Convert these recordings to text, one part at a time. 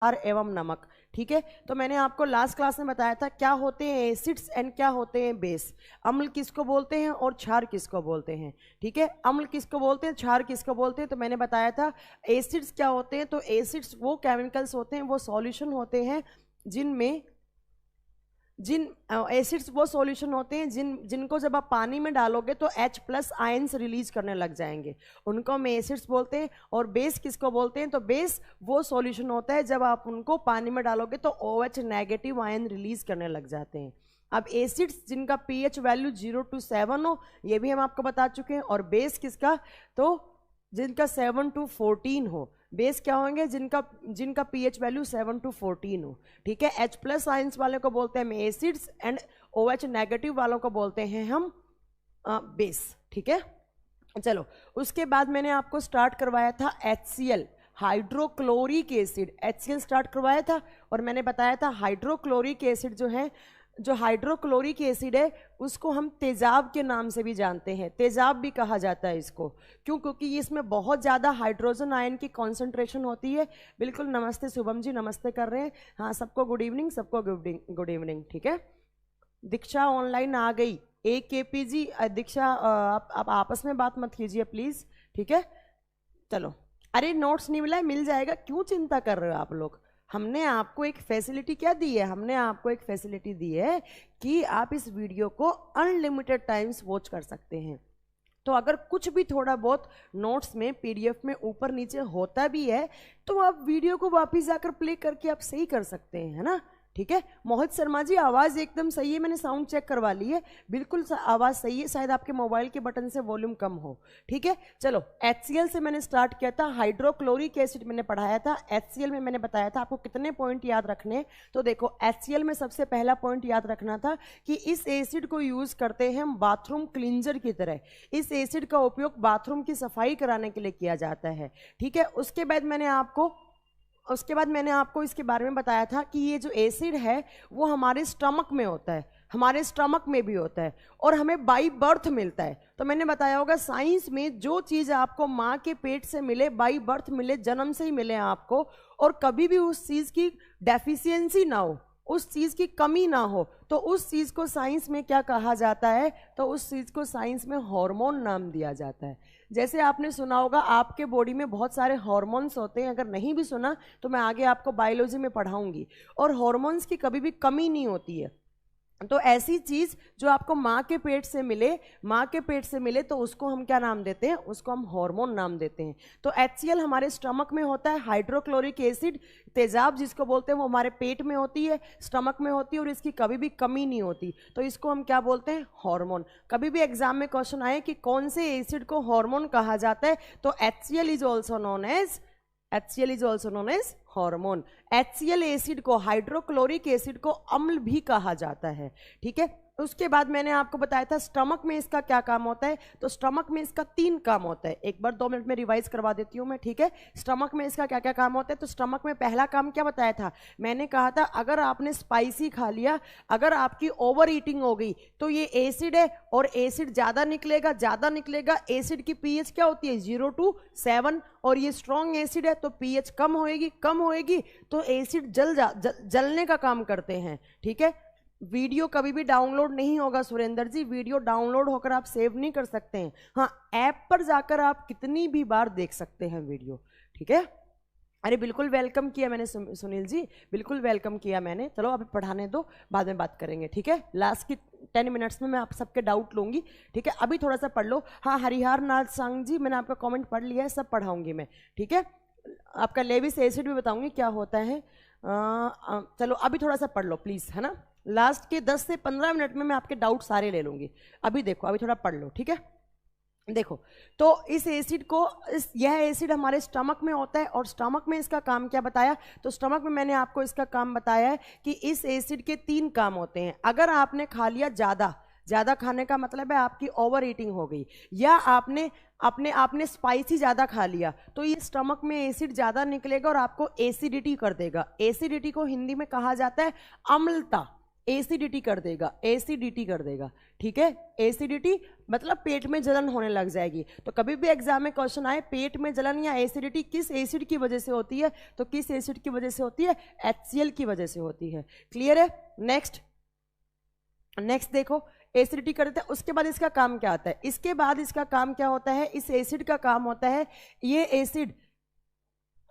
एवं नमक। ठीक है, तो मैंने आपको लास्ट क्लास में बताया था क्या होते हैं एसिड्स एंड क्या होते हैं बेस। अम्ल किसको बोलते हैं और क्षार किसको बोलते हैं। ठीक है, अम्ल किसको बोलते हैं, क्षार किसको बोलते हैं। तो मैंने बताया था एसिड्स क्या होते हैं, तो एसिड्स वो केमिकल्स होते हैं, वो सॉल्यूशन होते हैं एसिड्स वो सॉल्यूशन होते हैं जिनको जब आप पानी में डालोगे तो H+ आयंस रिलीज करने लग जाएंगे, उनको हम एसिड्स बोलते हैं। और बेस किसको बोलते हैं, तो बेस वो सॉल्यूशन होता है जब आप उनको पानी में डालोगे तो OH- आयन रिलीज करने लग जाते हैं। अब एसिड्स जिनका pH वैल्यू 0 to 7 हो, ये भी हम आपको बता चुके हैं। और बेस किसका, तो जिनका 7 to 14 हो। बेस क्या होंगे, जिनका pH वैल्यू 7 to 14 हो। ठीक है, H+ आयंस वाले को बोलते हैं हम एसिड्स एंड OH- वालों को बोलते हैं हम बेस। ठीक है, चलो उसके बाद मैंने आपको स्टार्ट करवाया था HCl, hydrochloric acid. HCl start करवाया था और मैंने बताया था हाइड्रोक्लोरिक एसिड जो हाइड्रोक्लोरिक एसिड है उसको हम तेजाब के नाम से भी जानते हैं, तेजाब भी कहा जाता है इसको। क्यों, क्योंकि इसमें बहुत ज़्यादा हाइड्रोजन आयन की कॉन्सेंट्रेशन होती है। बिल्कुल, नमस्ते शुभम जी, नमस्ते कर रहे हैं। हाँ, सबको गुड इवनिंग, सबको गुड इवनिंग। ठीक है, दीक्षा ऑनलाइन आ गई। AKP जी, दीक्षा आप आपस में बात मत कीजिए प्लीज़। ठीक है, चलो। अरे नोट्स नहीं मिला है, मिल जाएगा, क्यों चिंता कर रहे हो आप लोग। हमने आपको एक फैसिलिटी क्या दी है, हमने आपको एक फैसिलिटी दी है कि आप इस वीडियो को अनलिमिटेड टाइम्स वॉच कर सकते हैं। तो अगर कुछ भी थोड़ा बहुत नोट्स में PDF में ऊपर नीचे होता भी है तो आप वीडियो को वापस जाकर प्ले करके आप सही कर सकते हैं, है ना। ठीक है, मोहित शर्मा जी आवाज़ एकदम सही है, मैंने साउंड चेक करवा ली है, बिल्कुल आवाज़ सही है, शायद आपके मोबाइल के बटन से वॉल्यूम कम हो। ठीक है, चलो HCl से मैंने स्टार्ट किया था, हाइड्रोक्लोरिक एसिड मैंने पढ़ाया था। HCl में मैंने बताया था आपको कितने पॉइंट याद रखने हैं। तो देखो HCl में सबसे पहला पॉइंट याद रखना था कि इस एसिड को यूज़ करते हैं हम बाथरूम क्लींजर की तरह। इस एसिड का उपयोग बाथरूम की सफाई कराने के लिए किया जाता है। ठीक है, उसके बाद मैंने आपको इसके बारे में बताया था कि ये जो एसिड है वो हमारे स्टमक में होता है, हमारे स्टमक में भी होता है और हमें बाई बर्थ मिलता है। तो मैंने बताया होगा साइंस में जो चीज़ आपको माँ के पेट से मिले, बाई बर्थ मिले, जन्म से ही मिले आपको, और कभी भी उस चीज़ की डेफिशिएंसी ना हो, उस चीज़ की कमी ना हो, तो उस चीज़ को साइंस में क्या कहा जाता है, तो उस चीज़ को साइंस में हार्मोन नाम दिया जाता है। जैसे आपने सुना होगा आपके बॉडी में बहुत सारे हार्मोन्स होते हैं, अगर नहीं भी सुना तो मैं आगे आपको बायोलॉजी में पढ़ाऊंगी। और हार्मोन्स की कभी भी कमी नहीं होती है। तो ऐसी चीज जो आपको माँ के पेट से मिले तो उसको हम क्या नाम देते हैं, उसको हम हार्मोन नाम देते हैं। तो HCl हमारे स्टमक में होता है, हाइड्रोक्लोरिक एसिड तेजाब जिसको बोलते हैं वो हमारे पेट में होती है, स्टमक में होती है, और इसकी कभी भी कमी नहीं होती। तो इसको हम क्या बोलते हैं, हार्मोन। कभी भी एग्जाम में क्वेश्चन आए कि कौन से एसिड को हार्मोन कहा जाता है, तो HCl is also known as hormone. HCl acid को, हाइड्रोक्लोरिक एसिड को अम्ल भी कहा जाता है। ठीक है, उसके बाद मैंने आपको बताया था स्टमक में इसका क्या काम होता है। तो स्टमक में इसका 3 काम होता है, एक बार 2 मिनट में रिवाइज करवा देती हूँ मैं। ठीक है, स्टमक में इसका क्या क्या काम होता है। तो स्टमक में पहला काम क्या बताया था, मैंने कहा था अगर आपने स्पाइसी खा लिया, अगर आपकी ओवर ईटिंग हो गई, तो ये एसिड है और एसिड ज़्यादा निकलेगा। एसिड की pH क्या होती है, 0 to 7, और ये स्ट्रॉन्ग एसिड है तो pH कम होएगी तो एसिड जलने का काम करते हैं। ठीक है, वीडियो कभी भी डाउनलोड नहीं होगा सुरेंद्र जी, वीडियो डाउनलोड होकर आप सेव नहीं कर सकते हैं। हाँ, ऐप पर जाकर आप कितनी भी बार देख सकते हैं वीडियो। ठीक है, अरे बिल्कुल वेलकम किया मैंने सुनील जी, बिल्कुल वेलकम किया मैंने। चलो अभी पढ़ाने दो, बाद में बात करेंगे। ठीक है, लास्ट की 10 मिनट्स में मैं आप सबके डाउट लूंगी। ठीक है, अभी थोड़ा सा पढ़ लो। हाँ, हरिहर नाथ सांग जी, मैंने आपका कमेंट पढ़ लिया है, सब पढ़ाऊंगी मैं। ठीक है, आपका लेविस एसिड भी बताऊंगी क्या होता है। चलो अभी थोड़ा सा पढ़ लो प्लीज, है ना। लास्ट के 10 से 15 मिनट में मैं आपके डाउट सारे ले लूंगी। अभी देखो, अभी थोड़ा पढ़ लो। ठीक है, देखो, तो इस एसिड को, यह एसिड हमारे स्टमक में होता है और स्टमक में इसका काम क्या बताया, तो स्टमक में मैंने आपको इसका काम बताया है कि इस एसिड के 3 काम होते हैं। अगर आपने खा लिया ज़्यादा खाने का मतलब है आपकी ओवर ईटिंग हो गई, या आपने स्पाइसी ज़्यादा खा लिया, तो ये स्टमक में एसिड ज़्यादा निकलेगा और आपको एसिडिटी कर देगा। एसिडिटी को हिंदी में कहा जाता है अम्लता। एसिडिटी कर देगा, एसिडिटी कर देगा, ठीक है। एसिडिटी मतलब पेट में जलन होने लग जाएगी। तो कभी भी एग्जाम में क्वेश्चन आए पेट में जलन या एसिडिटी किस एसिड की वजह से होती है, तो किस एसिड की वजह से होती है, HCl की वजह से होती है। क्लियर है। नेक्स्ट देखो, एसिडिटी कर देता है, उसके बाद इसका काम क्या आता है, इसके बाद इसका काम क्या होता है, इस एसिड का काम होता है, ये एसिड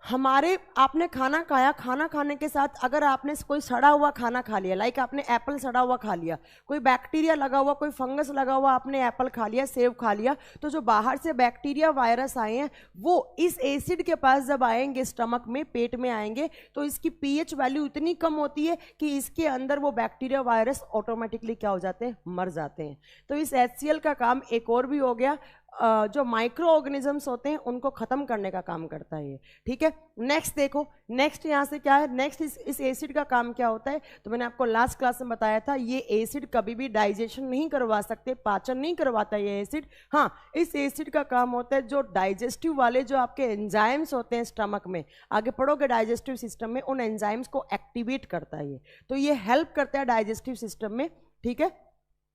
हमारे, आपने खाना खाया, खाना खाने के साथ अगर आपने कोई सड़ा हुआ खाना खा लिया, लाइक आपने एप्पल सड़ा हुआ खा लिया, कोई बैक्टीरिया लगा हुआ, कोई फंगस लगा हुआ, आपने एप्पल खा लिया, सेब खा लिया, तो जो बाहर से बैक्टीरिया वायरस आए हैं वो इस एसिड के पास जब आएंगे, स्टमक में, पेट में आएंगे, तो इसकी pH वैल्यू इतनी कम होती है कि इसके अंदर वो बैक्टीरिया वायरस ऑटोमेटिकली क्या हो जाते हैं, मर जाते हैं। तो इस HCl का काम एक और भी हो गया, जो माइक्रो ऑर्गेनिजम्स होते हैं उनको खत्म करने का काम करता है ये, ठीक है। नेक्स्ट देखो, नेक्स्ट यहाँ से क्या है, नेक्स्ट इस एसिड का काम क्या होता है, तो मैंने आपको लास्ट क्लास में बताया था, ये एसिड कभी भी डाइजेशन नहीं करवा सकते, पाचन नहीं करवाता ये एसिड। हाँ, इस एसिड का काम होता है जो डाइजेस्टिव वाले जो आपके एंजाइम्स होते हैं स्टमक में, आगे पढ़ोगे डाइजेस्टिव सिस्टम में, उन एंजाइम्स को एक्टिवेट करता है ये, तो ये हेल्प करता है डाइजेस्टिव सिस्टम में, ठीक है।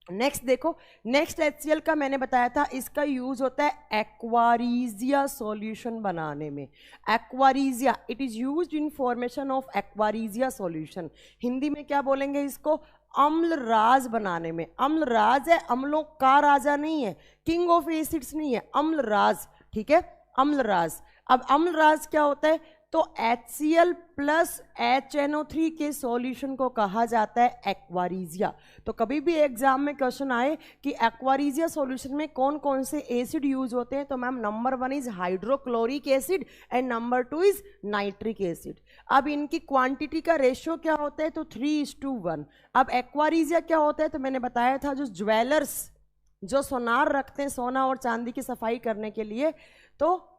नेक्स्ट देखो, नेक्स्ट HCl का मैंने बताया था, इसका यूज होता है एक्वारीजिया सॉल्यूशन बनाने में। Aqua regia, it is used in formation of aqua regia solution. Hindi में क्या बोलेंगे इसको, अम्लराज बनाने में। अम्लराज है, अम्लों का राजा नहीं है, किंग ऑफ एसिड्स नहीं है, अम्लराज, ठीक है, अम्लराज। अब अम्लराज क्या होता है, तो HCl प्लस HNO3 के सॉल्यूशन को कहा जाता है एक्वारीजिया। तो कभी भी एग्जाम में क्वेश्चन आए कि एक्वारीजिया सॉल्यूशन में कौन कौन से एसिड यूज होते हैं, तो ma'am number 1 is hydrochloric acid and number 2 is nitric acid. अब इनकी क्वांटिटी का रेशियो क्या होता है, तो 3:1। अब एक्वारीजिया क्या होता है, तो मैंने बताया था, जो ज्वेलर्स जो सोनार रखते हैं, सोना और चांदी की सफाई करने के लिए, तो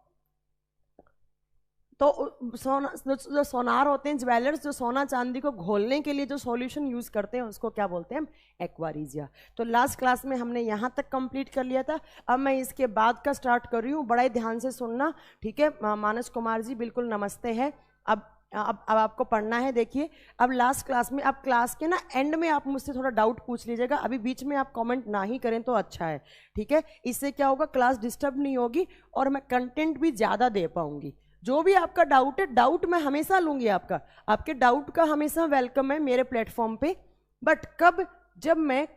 जो सोनार होते हैं, ज्वेलर्स जो सोना चांदी को घोलने के लिए जो सॉल्यूशन यूज करते हैं उसको क्या बोलते हैं, हम एक्वारीजिया। तो लास्ट क्लास में हमने यहाँ तक कंप्लीट कर लिया था। अब मैं इसके बाद का स्टार्ट कर रही हूँ, बड़ा ही ध्यान से सुनना, ठीक है। मानस कुमार जी बिल्कुल नमस्ते है। अब आपको पढ़ना है, देखिए अब लास्ट क्लास में, अब क्लास के ना एंड में आप मुझसे थोड़ा डाउट पूछ लीजिएगा, अभी बीच में आप कमेंट ना ही करें तो अच्छा है, ठीक है। इससे क्या होगा, क्लास डिस्टर्ब नहीं होगी और मैं कंटेंट भी ज़्यादा दे पाऊंगी। जो भी आपका डाउट है, डाउट मैं हमेशा लूंगी, आपके डाउट का हमेशा वेलकम है मेरे प्लेटफॉर्म पे। बट कब, जब मैं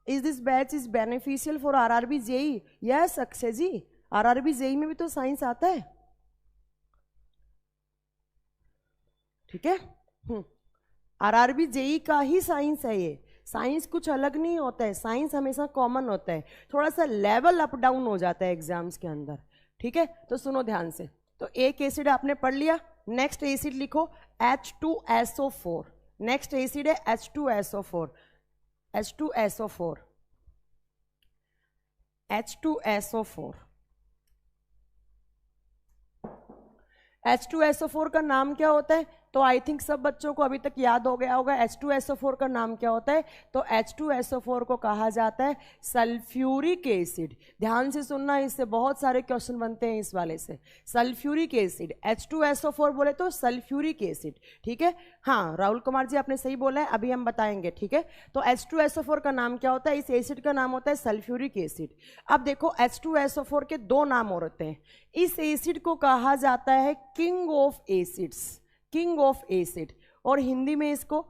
is this batch is beneficial for RRB JEE, yes Akshay ji, RRB JEE में भी तो साइंस आता है, ठीक है। RRB JEE का ही साइंस है ये, साइंस कुछ अलग नहीं होता है, साइंस हमेशा कॉमन होता है, थोड़ा सा लेवल अप डाउन हो जाता है एग्जाम्स के अंदर, ठीक है। तो सुनो ध्यान से, तो एक एसिड आपने पढ़ लिया, नेक्स्ट एसिड लिखो H2SO4। नेक्स्ट एसिड है H2SO4, H2SO4, H2SO4। H2SO4 का नाम क्या होता है, तो आई थिंक सब बच्चों को अभी तक याद हो गया होगा। H2SO4 का नाम क्या होता है, तो H2SO4 को कहा जाता है सल्फ्यूरिक एसिड। ध्यान से सुनना, इससे बहुत सारे क्वेश्चन बनते हैं इस वाले से। सल्फ्यूरिक एसिड, H2SO4 बोले तो सल्फ्यूरिक एसिड, ठीक है। हाँ राहुल कुमार जी आपने सही बोला है, अभी हम बताएंगे, ठीक है। तो H2SO4 का नाम क्या होता है, इस एसिड का नाम होता है सल्फ्यूरिक एसिड। अब देखो H2SO4 के 2 नाम और होते हैं। इस एसिड को कहा जाता है king of acids, king of acid, और हिंदी में इसको,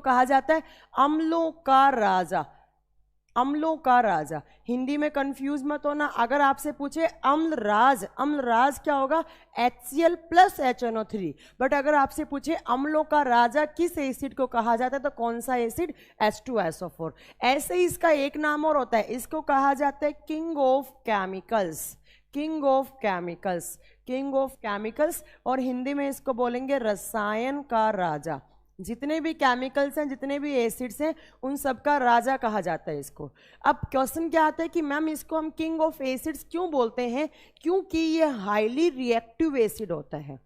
कहा जाता है अम्लों का राजा, अम्लों का राजा। हिंदी में कंफ्यूज मत होना, अगर आपसे पूछे अम्लराज, अम्लराज क्या होगा, HCl प्लस HNO3। बट अगर आपसे पूछे अम्लों का राजा किस एसिड को कहा जाता है, तो कौन सा एसिड, H2SO4। ऐसे ही इसका एक नाम और होता है, इसको कहा जाता है king of chemicals, king of chemicals, king of chemicals, और हिंदी में इसको बोलेंगे रसायन का राजा। जितने भी केमिकल्स हैं, जितने भी एसिड्स हैं, उन सब का राजा कहा जाता है इसको। अब क्वेश्चन क्या आता है कि मैम इसको हम किंग ऑफ एसिड्स क्यों बोलते हैं, क्योंकि ये हाईली रिएक्टिव एसिड होता है,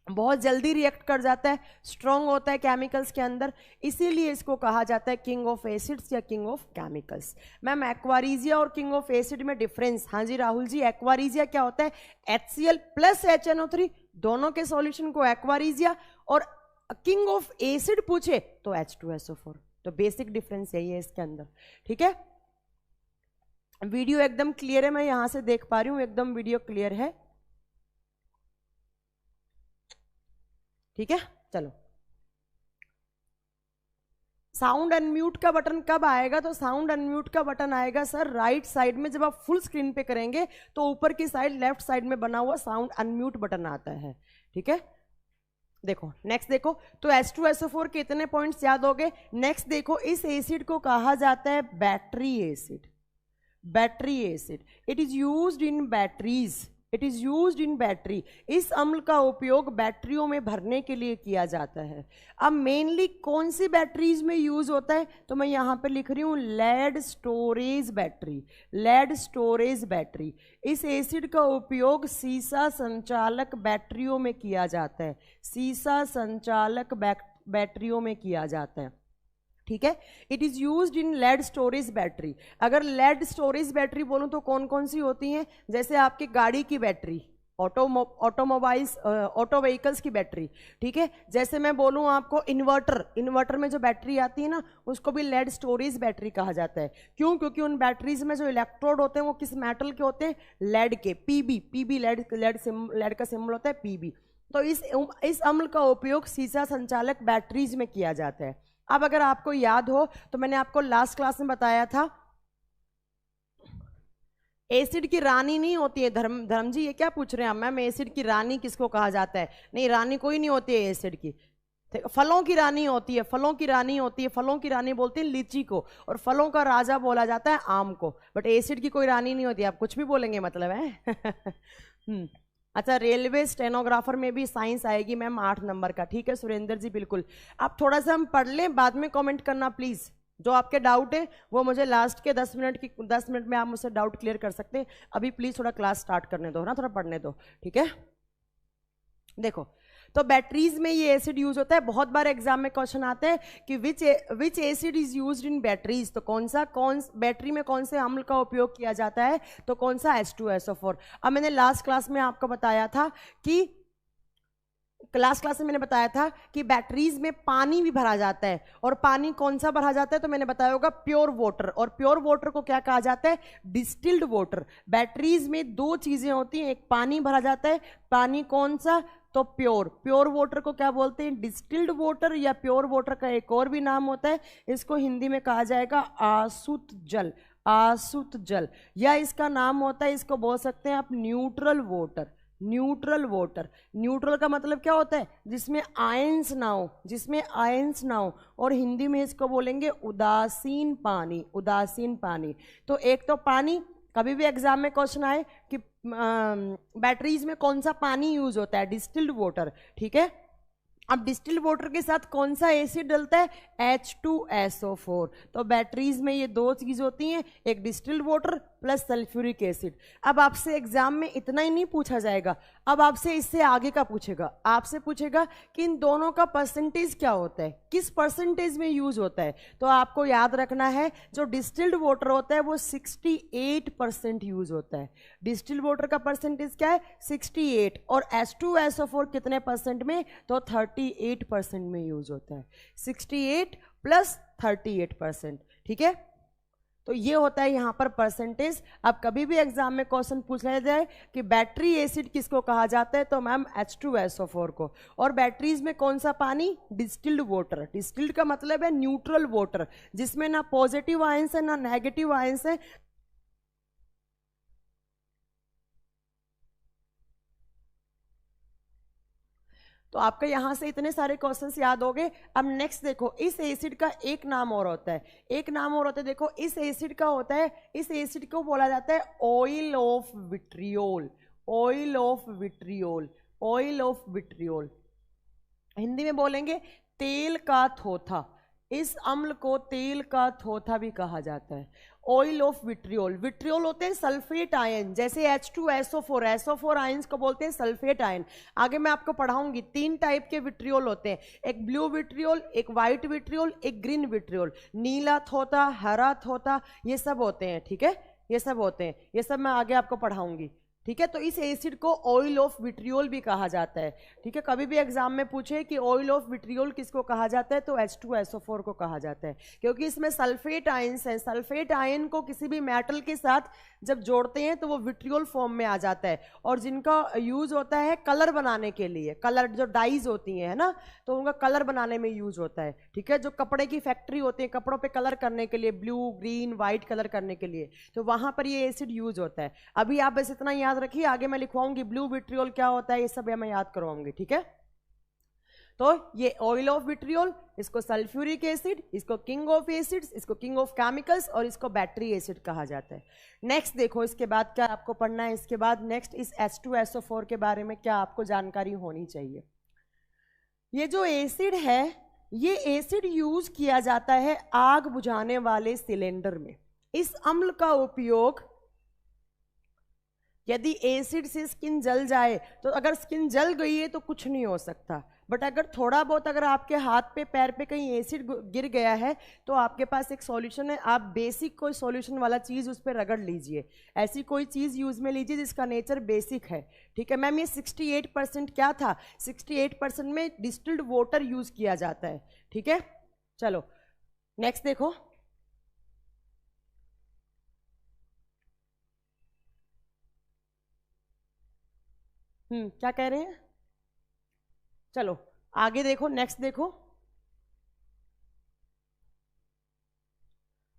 बहुत जल्दी रिएक्ट कर जाता है, स्ट्रॉन्ग होता है केमिकल्स के अंदर, इसीलिए इसको कहा जाता है किंग ऑफ एसिड्स या king of chemicals. Ma'am aqua regia और किंग ऑफ एसिड में डिफरेंस, हाँ जी राहुल जी, एक्वारीजिया क्या होता है, HCl प्लस HNO3 दोनों के सॉल्यूशन को एक्वारीजिया और किंग ऑफ एसिड पूछे तो H2SO4। तो बेसिक डिफरेंस यही है इसके अंदर, ठीक है। वीडियो एकदम क्लियर है, मैं यहां से देख पा रही हूं, एकदम वीडियो क्लियर है, ठीक है। चलो, साउंड अनम्यूट का बटन कब आएगा? तो साउंड अनम्यूट का बटन आएगा सर राइट साइड में, जब आप फुल स्क्रीन पे करेंगे तो ऊपर की साइड लेफ्ट साइड में बना हुआ साउंड अनम्यूट बटन आता है, ठीक है। देखो नेक्स्ट, देखो तो H2SO4 के इतने पॉइंट्स याद हो गए। नेक्स्ट देखो, इस एसिड को कहा जाता है battery acid. Battery acid, it is used in batteries, it is used in battery. इस अम्ल का उपयोग बैटरियों में भरने के लिए किया जाता है। अब मेनली कौन सी बैटरीज में यूज होता है? तो मैं यहां पे लिख रही हूं lead storage battery, lead storage battery. इस एसिड का उपयोग सीसा संचालक बैटरियों में किया जाता है, सीसा संचालक बैटरियों में किया जाता है, ठीक है। It is used in lead storage battery. अगर लेड स्टोरेज बैटरी बोलूं तो कौन कौन सी होती हैं? जैसे आपकी गाड़ी की बैटरी, ऑटोमोबाइल्स, ऑटो व्हीकल्स की बैटरी, ठीक है। जैसे मैं बोलूं आपको इन्वर्टर, इन्वर्टर में जो बैटरी आती है ना, उसको भी लेड स्टोरेज बैटरी कहा जाता है। क्यों? क्योंकि उन बैटरीज में जो इलेक्ट्रोड होते हैं वो किस मेटल के होते हैं? लेड के, पीबी लेड का सिंबल होता है पीबी। तो इस अम्ल का उपयोग सीसा संचालक बैटरीज में किया जाता है। अब अगर आपको याद हो तो मैंने आपको लास्ट क्लास में बताया था, एसिड की रानी नहीं होती है। धर्म जी ये क्या पूछ रहे हैं मैम, एसिड की रानी किसको कहा जाता है? नहीं, रानी कोई नहीं होती है एसिड की, फलों की रानी होती है, फलों की रानी होती है। फलों की रानी बोलते हैं लीची को, और फलों का राजा बोला जाता है आम को। बट एसिड की कोई रानी नहीं होती। आप कुछ भी बोलेंगे मतलब है। अच्छा, रेलवे स्टेनोग्राफर में भी साइंस आएगी मैम 8 नंबर का, ठीक है सुरेंद्र जी, बिल्कुल। आप थोड़ा सा हम पढ़ लें, बाद में कमेंट करना प्लीज। जो आपके डाउट है वो मुझे लास्ट के 10 मिनट में आप मुझसे डाउट क्लियर कर सकते हैं। अभी प्लीज थोड़ा क्लास स्टार्ट करने दो ना, थोड़ा पढ़ने दो, ठीक है। देखो, तो बैटरीज में ये एसिड यूज होता है। बहुत बार एग्जाम में क्वेश्चन आते हैं कि विच acid is used in batteries. तो कौन बैटरी में कौन से अम्ल का उपयोग किया जाता है? तो कौन सा? H2SO4। अब मैंने लास्ट क्लास में आपको बताया था कि मैंने बताया था कि बैटरीज में पानी भी भरा जाता है। और पानी कौन सा भरा जाता है? तो मैंने बताया होगा प्योर वाटर। और प्योर वाटर को क्या कहा जाता है? Distilled water. बैटरीज में 2 चीजें होती हैं, एक पानी भरा जाता है, पानी कौन सा? तो प्योर वाटर को क्या बोलते हैं? Distilled water. या प्योर वाटर का एक और भी नाम होता है, इसको हिंदी में कहा जाएगा आसुत जल, आसुत जल। या इसका नाम होता है, इसको बोल सकते हैं आप neutral water, neutral water. Neutral का मतलब क्या होता है? जिसमें आयंस ना हो, जिसमें आयंस ना हो। और हिंदी में इसको बोलेंगे उदासीन पानी, उदासीन पानी। तो एक तो पानी, कभी भी एग्जाम में क्वेश्चन आए कि बैटरीज में कौन सा पानी यूज होता है? डिस्टिल्ड वाटर, ठीक है। अब डिस्टिल्ड वाटर के साथ कौन सा एसिड डलता है? H2SO4। तो बैटरीज में ये 2 चीज होती हैं, एक distilled water plus sulphuric acid. अब आपसे एग्जाम में इतना ही नहीं पूछा जाएगा, अब आपसे इससे आगे का पूछेगा। आपसे पूछेगा कि इन दोनों का परसेंटेज क्या होता है, किस परसेंटेज में यूज होता है। तो आपको याद रखना है, जो डिस्टिल्ड वाटर होता है वो 68% यूज होता है। डिस्टिल्ड वाटर का परसेंटेज क्या है? 68। और H2SO4 कितने परसेंट में? तो 38% में यूज होता है। 68 प्लस 38%, ठीक है। तो ये होता है यहां पर परसेंटेज। अब कभी भी एग्जाम में क्वेश्चन पूछा जाए कि बैटरी एसिड किसको कहा जाता है, तो मैम H2SO4 को। और बैटरीज में कौन सा पानी? Distilled water. डिस्टिल्ड का मतलब है न्यूट्रल वाटर, जिसमें ना पॉजिटिव आयंस है ना नेगेटिव आयंस है। तो आपका यहां से इतने सारे क्वेश्चंस याद हो गए। अब नेक्स्ट देखो, इस एसिड का एक नाम और होता है, एक नाम और होता है। देखो इस एसिड का होता है, इस एसिड को बोला जाता है oil of vitriol, oil of vitriol, oil of vitriol. Hindi में बोलेंगे तेल का थोथा। इस अम्ल को तेल का थोथा भी कहा जाता है, ऑयल ऑफ विट्रियोल। विट्रियोल होते हैं सल्फेट आयन, जैसे H2SO4, SO4 आयंस को बोलते हैं सल्फेट आयन। आगे मैं आपको पढ़ाऊंगी 3 टाइप के विट्रियोल होते हैं, एक ब्लू विट्रियोल, एक व्हाइट विट्रियोल, एक ग्रीन विट्रियोल। नीला थोथा, हरा थोथा, ये सब होते हैं, ठीक है, ये सब होते हैं, ये सब मैं आगे आपको पढ़ाऊंगी। ठीक है। तो इस एसिड को ऑयल ऑफ विट्रियोल भी कहा जाता है। ठीक है, कभी भी एग्जाम में पूछे कि ऑयल ऑफ विट्रियोल किसको कहा जाता है, तो H2SO4 को कहा जाता है, क्योंकि इसमें सल्फेट आयंस है। सल्फेट आयन को किसी भी मेटल के साथ जब जोड़ते हैं तो वो विट्रियोल फॉर्म में आ जाता है, और जिनका यूज होता है कलर बनाने के लिए, कलर जो डाइज होती हैं है ना, तो उनका कलर बनाने में यूज होता है। ठीक है, जो कपड़े की फैक्ट्री होती है कपड़ों पे कलर करने के लिए, ब्लू ग्रीन वाइट कलर करने के लिए, तो वहां पर ये एसिड यूज होता है। अभी आप बस इतना याद रखिए, आगे मैं लिखवाऊंगी ब्लू विट्रियोल क्या होता है, ये सब मैं याद करवाऊंगी। ठीक है, तो ये ऑयल ऑफ विट्रियोल, इसको सल्फ्यूरिक एसिड, इसको किंग ऑफ एसिड्स, इसको किंग ऑफ केमिकल्स, और इसको बैटरी एसिड कहा जाता है। नेक्स्ट देखो, इसके बाद क्या आपको पढ़ना है, इसके बाद नेक्स्ट इस H2SO4 के बारे में क्या आपको जानकारी होनी चाहिए। ये जो एसिड है, ये एसिड यूज किया जाता है आग बुझाने वाले सिलेंडर में। इस अम्ल का उपयोग, यदि एसिड से स्किन जल जाए तो अगर स्किन जल गई है तो कुछ नहीं हो सकता, बट अगर थोड़ा बहुत अगर आपके हाथ पे पैर पे कहीं एसिड गिर गया है तो आपके पास एक सॉल्यूशन है, आप बेसिक कोई सॉल्यूशन वाला चीज़ उस पर रगड़ लीजिए, ऐसी कोई चीज़ यूज में लीजिए जिसका नेचर बेसिक है। ठीक है मैम, ये 68% क्या था, 68% में डिस्टिल्ड वाटर यूज किया जाता है। ठीक है, चलो नेक्स्ट देखो, क्या कह रहे हैं, चलो आगे देखो, नेक्स्ट देखो।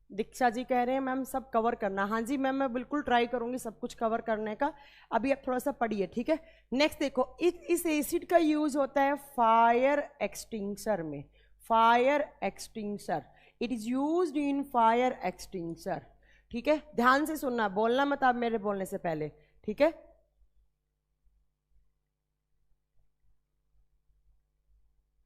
दीक्षा जी कह रहे हैं मैम सब कवर करना। हाँ जी मैम, मैं बिल्कुल ट्राई करूंगी सब कुछ कवर करने का। अभी आप थोड़ा सा पढ़िए। ठीक है, नेक्स्ट देखो, इस एसिड का यूज होता है फायर एक्सटिंग्विशर में। Fire extinguisher, it is used in fire extinguisher. ठीक है, ध्यान से सुनना, बोलना मत आप मेरे बोलने से पहले। ठीक है,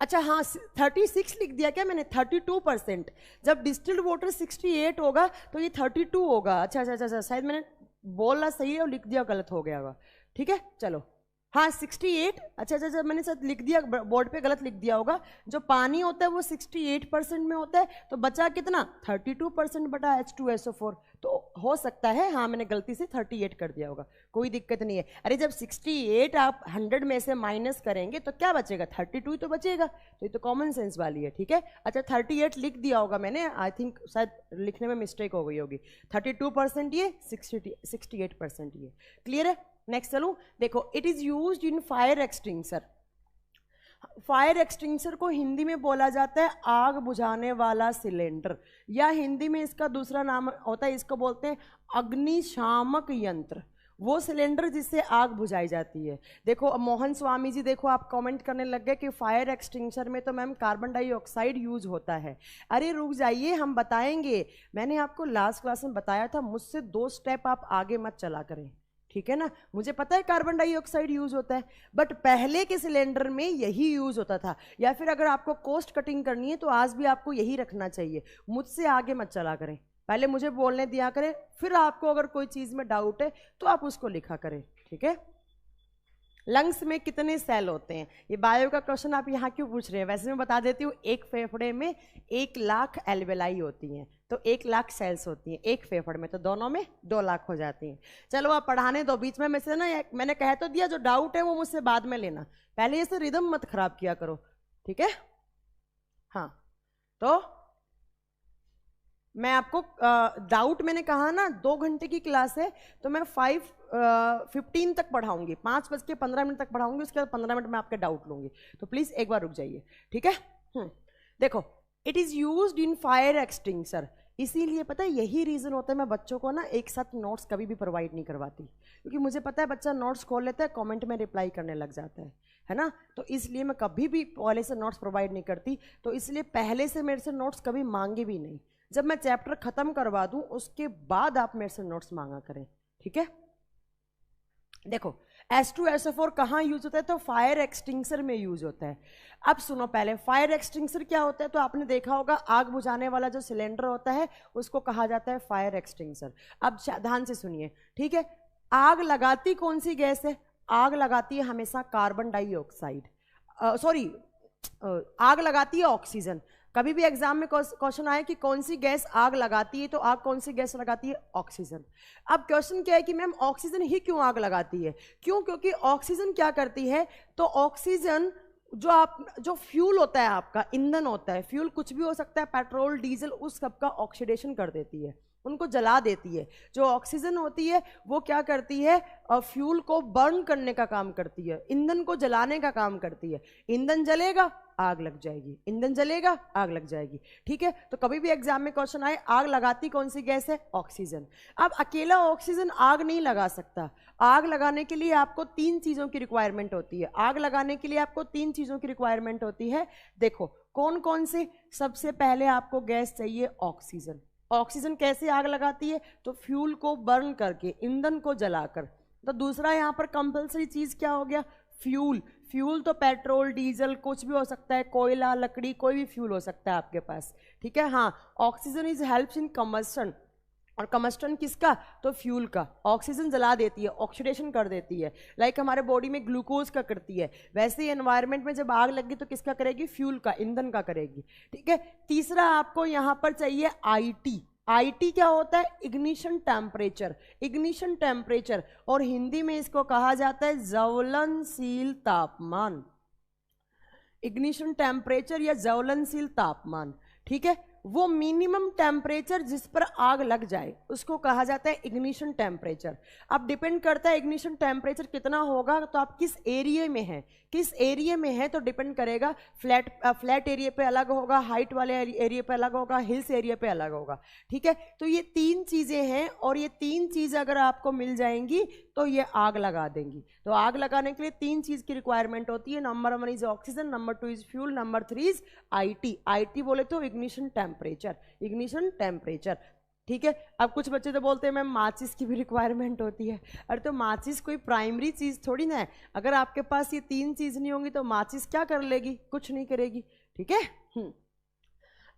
अच्छा हाँ 36 लिख दिया क्या मैंने, 32%। जब डिस्टिल्ड वाटर 68 होगा तो ये 32 होगा। अच्छा अच्छा अच्छा, शायद मैंने बोलना सही है और लिख दिया गलत हो गया होगा। ठीक है, चलो हाँ 68, अच्छा अच्छा अच्छा, मैंने शायद लिख दिया बोर्ड पे, गलत लिख दिया होगा। जो पानी होता है वो 68% में होता है, तो बचा कितना 32% बटा H2SO4, तो हो सकता है हाँ मैंने गलती से 38 कर दिया होगा, कोई दिक्कत नहीं है। अरे जब 68 आप 100 में से माइनस करेंगे तो क्या बचेगा, 32 तो बचेगा, तो ये तो कॉमन सेंस वाली है। ठीक है, अच्छा 38 लिख दिया होगा मैंने, आई थिंक शायद लिखने में मिस्टेक हो गई होगी। 32% ये, 68% ये, क्लियर है। नेक्स्ट चलो देखो, it is used in fire extinguisher. Fire extinguisher को हिंदी में बोला जाता है आग बुझाने वाला सिलेंडर, या हिंदी में इसका दूसरा नाम होता है, इसको बोलते हैं अग्निशामक यंत्र, वो सिलेंडर जिससे आग बुझाई जाती है। देखो मोहन स्वामी जी, देखो आप कमेंट करने लग गए कि फायर एक्सटिंग्विशर में तो मैम कार्बन डाइऑक्साइड यूज होता है। अरे रुक जाइए, हम बताएंगे, मैंने आपको लास्ट क्लास में बताया था, मुझसे 2 स्टेप आप आगे मत चला करें। ठीक है ना, मुझे पता है कार्बन डाइऑक्साइड यूज होता है, बट पहले के सिलेंडर में यही यूज होता था, या फिर अगर आपको कॉस्ट कटिंग करनी है तो आज भी आपको यही रखना चाहिए। मुझसे आगे मत चला करें, पहले मुझे बोलने दिया करें, फिर आपको अगर कोई चीज में डाउट है तो आप उसको लिखा करें। ठीक है, लंग्स में कितने सेल होते हैं, ये बायो का क्वेश्चन आप यहाँ क्यों पूछ रहे हैं, वैसे मैं बता देती हूँ, एक फेफड़े में 1 लाख एल्वेलाई होती हैं, तो 1 लाख सेल्स होती हैं एक फेफड़ में, तो दोनों में 2 लाख हो जाती हैं। चलो आप पढ़ाने दो, बीच में से ना मैंने कह तो दिया, जो डाउट है वो मुझसे बाद में लेना, पहले इसे रिदम मत खराब किया करो। ठीक है, हाँ तो मैं आपको डाउट, मैंने कहा ना 2 घंटे की क्लास है, तो मैं 5:15 तक पढ़ाऊंगी, 5:15 तक पढ़ाऊंगी, उसके बाद 15 मिनट में आपके डाउट लूंगी, तो प्लीज एक बार रुक जाइए। ठीक है, देखो, it is used in fire extinguisher, इसीलिए पता है यही रीजन होता है मैं बच्चों को ना एक साथ नोट्स कभी भी प्रोवाइड नहीं करवाती, क्योंकि मुझे पता है बच्चा नोट्स खोल लेता है, कमेंट में रिप्लाई करने लग जाता है ना, तो इसलिए मैं कभी भी पहले से नोट्स प्रोवाइड नहीं करती। तो इसलिए पहले से मेरे से नोट्स कभी मांगे भी नहीं, जब मैं चैप्टर खत्म करवा दूं उसके बाद आप मेरे से नोट्स मांगा करें। ठीक है, देखो H2SO4 कहाँ यूज होता है, तो फायर एक्सटिंग्विशर में यूज होता है। अब सुनो पहले, फायर एक्सटिंग्विशर क्या होता है, तो आपने देखा होगा आग बुझाने वाला जो सिलेंडर होता है उसको कहा जाता है फायर एक्सटिंग्विशर। अब ध्यान से सुनिए, ठीक है, आग लगाती कौन सी गैस है, आग लगाती है हमेशा कार्बन डाइऑक्साइड, सॉरी आग लगाती है ऑक्सीजन। कभी भी एग्जाम में क्वेश्चन आए कि कौन सी गैस आग लगाती है, तो आग कौन सी गैस लगाती है? ऑक्सीजन। अब क्वेश्चन क्या है कि मैम ऑक्सीजन ही क्यों आग लगाती है? क्यों? क्योंकि ऑक्सीजन क्या करती है, तो ऑक्सीजन जो फ्यूल होता है, आपका ईंधन होता है, फ्यूल कुछ भी हो सकता है, पेट्रोल, डीजल, उस सब का ऑक्सीडेशन कर देती है, उनको जला देती है। जो ऑक्सीजन होती है वो क्या करती है, फ्यूल को बर्न करने का काम करती है, ईंधन को जलाने का काम करती है। ईंधन जलेगा आग लग जाएगी, ईंधन जलेगा आग लग जाएगी। ठीक है, तो कभी भी एग्जाम में क्वेश्चन आए आग लगाती कौन सी गैस है? ऑक्सीजन। अब अकेला ऑक्सीजन आग नहीं लगा सकता। आग लगाने के लिए आपको 3 चीजों की रिक्वायरमेंट होती है। आग लगाने के लिए आपको 3 चीजों की रिक्वायरमेंट होती है। देखो कौन कौन से। सबसे पहले आपको गैस चाहिए ऑक्सीजन। ऑक्सीजन कैसे आग लगाती है? तो फ्यूल को बर्न करके, ईंधन को जलाकर। तो दूसरा यहाँ पर कंपलसरी चीज क्या हो गया? फ्यूल। फ्यूल तो पेट्रोल, डीजल, कुछ भी हो सकता है, कोयला, लकड़ी, कोई भी फ्यूल हो सकता है आपके पास। ठीक है, हाँ। Oxygen is helps in combustion. और कम्बस्टन किसका? तो फ्यूल का। ऑक्सीजन जला देती है, ऑक्सीडेशन कर देती है। लाइक हमारे बॉडी में ग्लूकोज का करती है, वैसे ही एनवायरनमेंट में जब आग लगी तो किसका करेगी? फ्यूल का, ईंधन का करेगी। ठीक है, तीसरा आपको यहाँ पर चाहिए आईटी। आईटी क्या होता है? Ignition temperature. इग्निशन टेम्परेचर, और हिंदी में इसको कहा जाता है ज्वलनशील तापमान। इग्निशन टेम्परेचर या ज्वलनशील तापमान। ठीक है, वो मिनिमम टेम्परेचर जिस पर आग लग जाए उसको कहा जाता है इग्निशन टेम्परेचर। अब डिपेंड करता है इग्निशन टेम्परेचर कितना होगा, तो आप किस एरिया में हैं, किस एरिया में है तो डिपेंड करेगा। फ्लैट एरिया पे अलग होगा, हाइट वाले एरिया पे अलग होगा, हिल्स एरिया पे अलग होगा। ठीक है, तो ये 3 चीजें हैं, और ये 3 चीजें अगर आपको मिल जाएंगी तो ये आग लगा देंगी। तो आग लगाने के लिए 3 चीज की रिक्वायरमेंट होती है। Number 1 is oxygen, number 2 is fuel, number 3 is IT. IT बोले तो इग्निशन टेम्परेचर, इग्निशन टेम्परेचर। ठीक है, अब कुछ बच्चे तो बोलते हैं मैम माचिस की भी रिक्वायरमेंट होती है। अरे तो माचिस कोई प्राइमरी चीज थोड़ी ना है। अगर आपके पास ये 3 चीज नहीं होंगी तो माचिस क्या कर लेगी? कुछ नहीं करेगी। ठीक है,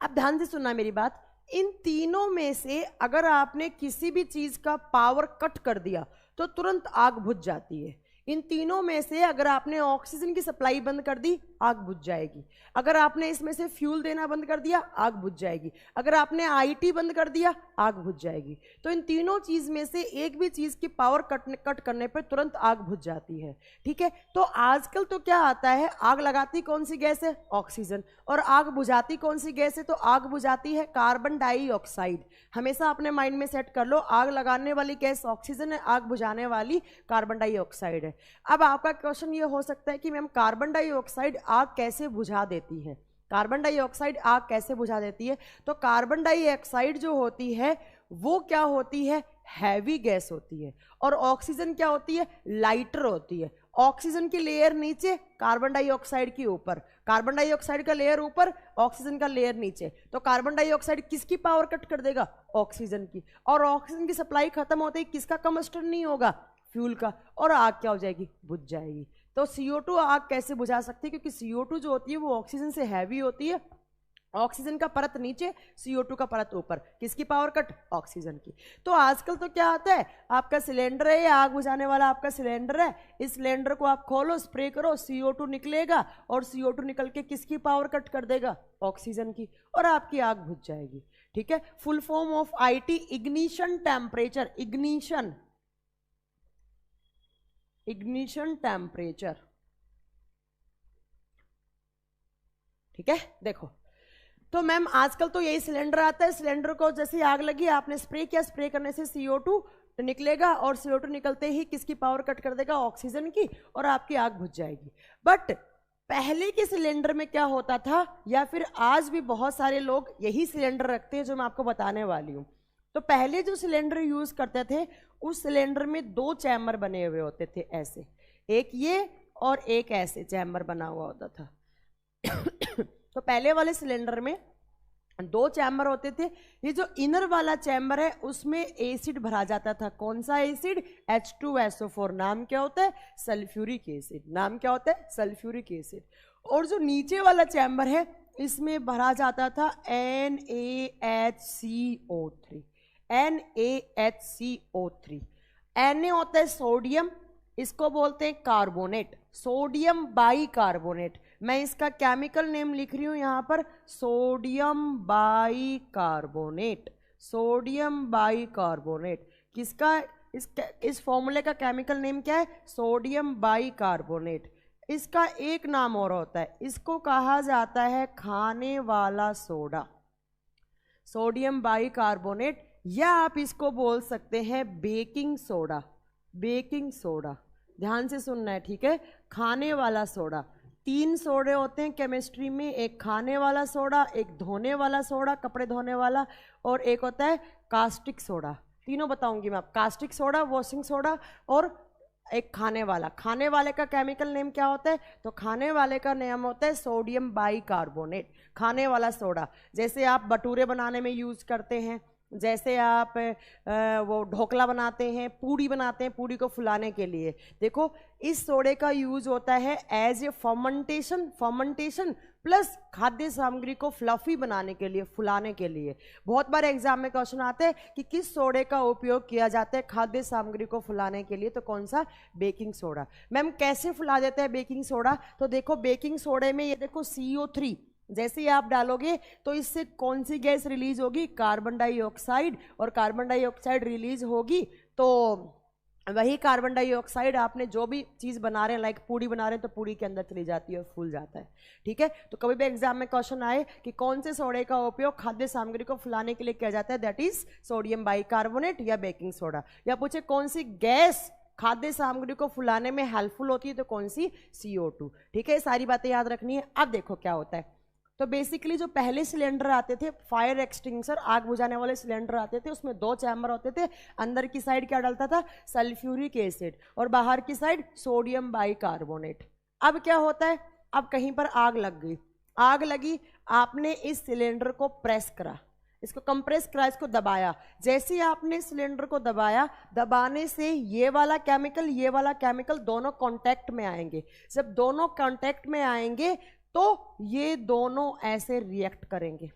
अब ध्यान से सुनना मेरी बात। इन तीनों में से अगर आपने किसी भी चीज का पावर कट कर दिया तो तुरंत आग बुझ जाती है। इन तीनों में से अगर आपने ऑक्सीजन की सप्लाई बंद कर दी, आग बुझ जाएगी। अगर आपने इसमें से फ्यूल देना बंद कर दिया, आग बुझ जाएगी। अगर आपने आईटी बंद कर दिया, आग बुझ जाएगी। तो इन तीनों चीज में से एक भी चीज की पावर कट करने पर तुरंत आग बुझ जाती है। ठीक है, तो आजकल तो क्या आता है, आग लगाती कौन सी गैस है? ऑक्सीजन। और आग बुझाती कौन सी गैस है? तो आग बुझाती है कार्बन डाइऑक्साइड। हमेशा अपने माइंड में सेट कर लो, आग लगाने वाली गैस ऑक्सीजन है, आग बुझाने वाली कार्बन डाइऑक्साइड है। अब आपका क्वेश्चन ये हो सकता है कि मैम कार्बन डाइऑक्साइड आग कैसे बुझा देती है? कार्बन डाइऑक्साइड आग कैसे बुझा देती है? तो कार्बन डाइऑक्साइड जो होती है वो क्या होती है? हैवी गैस होती है। और ऑक्सीजन क्या होती है? लाइटर होती है। ऑक्सीजन की लेयर नीचे, कार्बन डाइऑक्साइड की ऊपर। कार्बन डाइऑक्साइड का लेयर ऊपर, ऑक्सीजन का लेयर नीचे। तो कार्बन डाइऑक्साइड किसकी पावर कट कर देगा? ऑक्सीजन की। और ऑक्सीजन की सप्लाई खत्म होते ही किसका कंबस्टन नहीं होगा? फ्यूल का। और आग क्या हो जाएगी? बुझ जाएगी। तो CO2 आग कैसे बुझा सकती है? क्योंकि CO2 जो होती है वो ऑक्सीजन से हैवी होती है। ऑक्सीजन का परत नीचे, CO2 का परत ऊपर। किसकी पावर कट? ऑक्सीजन की। तो आजकल तो क्या आता है, आपका सिलेंडर है, आग बुझाने वाला आपका सिलेंडर है, इस सिलेंडर को आप खोलो, स्प्रे करो, CO2 निकलेगा, और CO2 निकल के किसकी पावर कट कर देगा? ऑक्सीजन की। और आपकी आग बुझ जाएगी। ठीक है, full form of IT ignition temperature. Ignition, ignition temperature. ठीक है, देखो तो मैम आजकल तो यही सिलेंडर आता है, सिलेंडर को जैसे आग लगी आपने स्प्रे किया, स्प्रे करने से CO2 निकलेगा, और CO2 निकलते ही किसकी पावर कट कर देगा? ऑक्सीजन की, और आपकी आग बुझ जाएगी। बट पहले के सिलेंडर में क्या होता था, या फिर आज भी बहुत सारे लोग यही सिलेंडर रखते हैं जो मैं आपको बताने वाली हूँ। तो पहले जो सिलेंडर यूज करते थे उस सिलेंडर में 2 चैम्बर बने हुए होते थे, ऐसे, एक ये और एक ऐसे चैम्बर बना हुआ होता था। तो पहले वाले सिलेंडर में 2 चैम्बर होते थे। ये जो इनर वाला चैम्बर है उसमें एसिड भरा जाता था। कौन सा एसिड? H2SO4। नाम क्या होता है? Sulphuric acid. नाम क्या होता है? Sulphuric acid. और जो नीचे वाला चैम्बर है इसमें भरा जाता था NaHCO3। NaHCO3। Na होता है सोडियम, इसको बोलते हैं कार्बोनेट, सोडियम बाई कार्बोनेट। मैं इसका केमिकल नेम लिख रही हूं यहां पर, सोडियम बाइकार्बोनेट, सोडियम बाइकार्बोनेट। किसका, इस फॉर्मूले का केमिकल नेम क्या है, सोडियम बाइकार्बोनेट। इसका एक नाम और होता है, इसको कहा जाता है खाने वाला सोडा, सोडियम बाइकार्बोनेट, या आप इसको बोल सकते हैं बेकिंग सोडा, बेकिंग सोडा। ध्यान से सुनना है, ठीक है, खाने वाला सोडा। 3 सोडे होते हैं केमिस्ट्री में, एक खाने वाला सोडा, एक धोने वाला सोडा, कपड़े धोने वाला, और एक होता है कास्टिक सोडा। तीनों बताऊंगी मैं, आप कास्टिक सोडा, वॉशिंग सोडा, और एक खाने वाला। खाने वाले का केमिकल नेम क्या होता है, तो खाने वाले का नेम होता है सोडियम बाइकार्बोनेट, खाने वाला सोडा। जैसे आप भटूरे बनाने में यूज करते हैं, जैसे आप वो ढोकला बनाते हैं, पूड़ी बनाते हैं, पूड़ी को फुलाने के लिए, देखो इस सोडे का यूज होता है as a fermentation, fermentation plus खाद्य सामग्री को फ्लफी बनाने के लिए, फुलाने के लिए। बहुत बार एग्जाम में क्वेश्चन आते हैं कि किस सोडे का उपयोग किया जाता है खाद्य सामग्री को फुलाने के लिए, तो कौन सा, बेकिंग सोडा। मैम कैसे फुला देते हैं बेकिंग सोडा, तो देखो बेकिंग सोडे में ये देखो CO3 जैसे ही आप डालोगे तो इससे कौन सी गैस रिलीज होगी, कार्बन डाइऑक्साइड, और कार्बन डाइऑक्साइड रिलीज होगी तो वही कार्बन डाइऑक्साइड आपने जो भी चीज़ बना रहे हैं, लाइक पूड़ी बना रहे हैं, तो पूड़ी के अंदर चली जाती है और फूल जाता है, ठीक है। तो कभी भी एग्जाम में क्वेश्चन आए कि कौन से सोडे का उपयोग खाद्य सामग्री को फुलाने के लिए किया जाता है, दैट इज सोडियम बाइकार्बोनेट या बेकिंग सोडा। या पूछे कौन सी गैस खाद्य सामग्री को फुलाने में हेल्पफुल होती है, तो कौन सी, CO2, ठीक है। सारी बातें याद रखनी है। अब देखो क्या होता है, तो बेसिकली जो पहले सिलेंडर आते थे, फायर एक्सटिंग्विशर, आग बुझाने वाले सिलेंडर आते थे, उसमें 2 चैम्बर होते थे। अंदर की साइड क्या डलता था, सल्फ्यूरिक एसिड, और बाहर की साइड सोडियम बाइकार्बोनेट। अब क्या होता है, अब कहीं पर आग लग गई, आग लगी, आपने इस सिलेंडर को प्रेस करा, इसको कंप्रेस करा, इसको दबाया। जैसे आपने सिलेंडर को दबाया, दबाने से ये वाला केमिकल दोनों कांटेक्ट में आएंगे। जब दोनों कांटेक्ट में आएंगे तो ये दोनों ऐसे रिएक्ट करेंगे,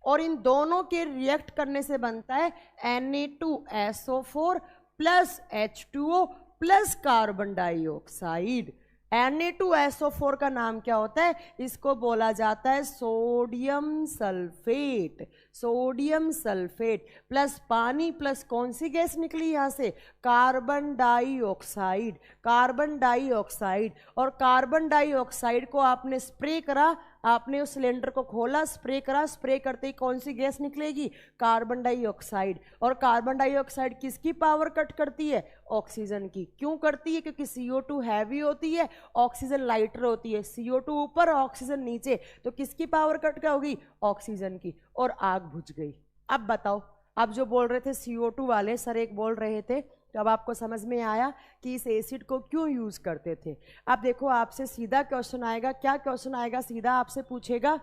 और इन दोनों के रिएक्ट करने से बनता है Na2SO4 plus H2O plus carbon dioxide. Na2SO4 का नाम क्या होता है, इसको बोला जाता है sodium sulphate, sodium sulphate, plus पानी प्लस कौन सी गैस निकली यहां से, कार्बन डाइऑक्साइड, कार्बन डाइऑक्साइड। और कार्बन डाइऑक्साइड को आपने स्प्रे करा, आपने उस सिलेंडर को खोला, स्प्रे करा, स्प्रे करते ही कौन सी गैस निकलेगी, कार्बन डाइऑक्साइड। और कार्बन डाइऑक्साइड किसकी पावर कट करती है, ऑक्सीजन की। क्यों करती है, क्योंकि CO2 हैवी होती है, ऑक्सीजन लाइटर होती है, CO2 ऊपर ऑक्सीजन नीचे, तो किसकी पावर कट होगी, ऑक्सीजन की, और आग बुझ गई। अब बताओ, आप जो बोल रहे थे CO2 वाले सर एक बोल रहे थे, तो अब आपको समझ में आया कि इस एसिड को क्यों यूज करते थे। अब देखो आपसे सीधा क्वेश्चन आएगा, क्या क्वेश्चन आएगा, सीधा आपसे पूछेगा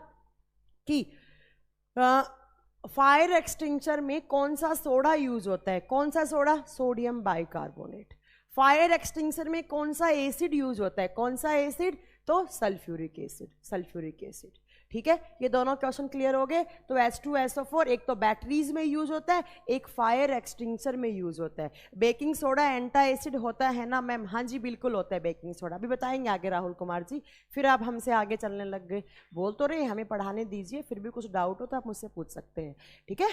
कि फायर एक्सटिंग्विशर में कौन सा सोडा यूज होता है, कौन सा soda, sodium bicarbonate. Fire extinguisher में कौन सा एसिड यूज होता है, कौन सा एसिड, तो सल्फ्यूरिक एसिड, सल्फ्यूरिक एसिड, ठीक है। ये दोनों क्वेश्चन क्लियर हो गए। तो H2SO4 एक तो बैटरीज में यूज होता है, एक फायर एक्सटिंग्विशर में यूज होता है। बेकिंग सोडा एंटा एसिड होता है ना मैम, हाँ जी बिल्कुल होता है बेकिंग सोडा, अभी बताएंगे आगे राहुल कुमार जी। फिर आप हमसे आगे चलने लग गए, बोल तो रहे हमें पढ़ाने दीजिए, फिर भी कुछ डाउट हो तो आप मुझसे पूछ सकते हैं, ठीक है।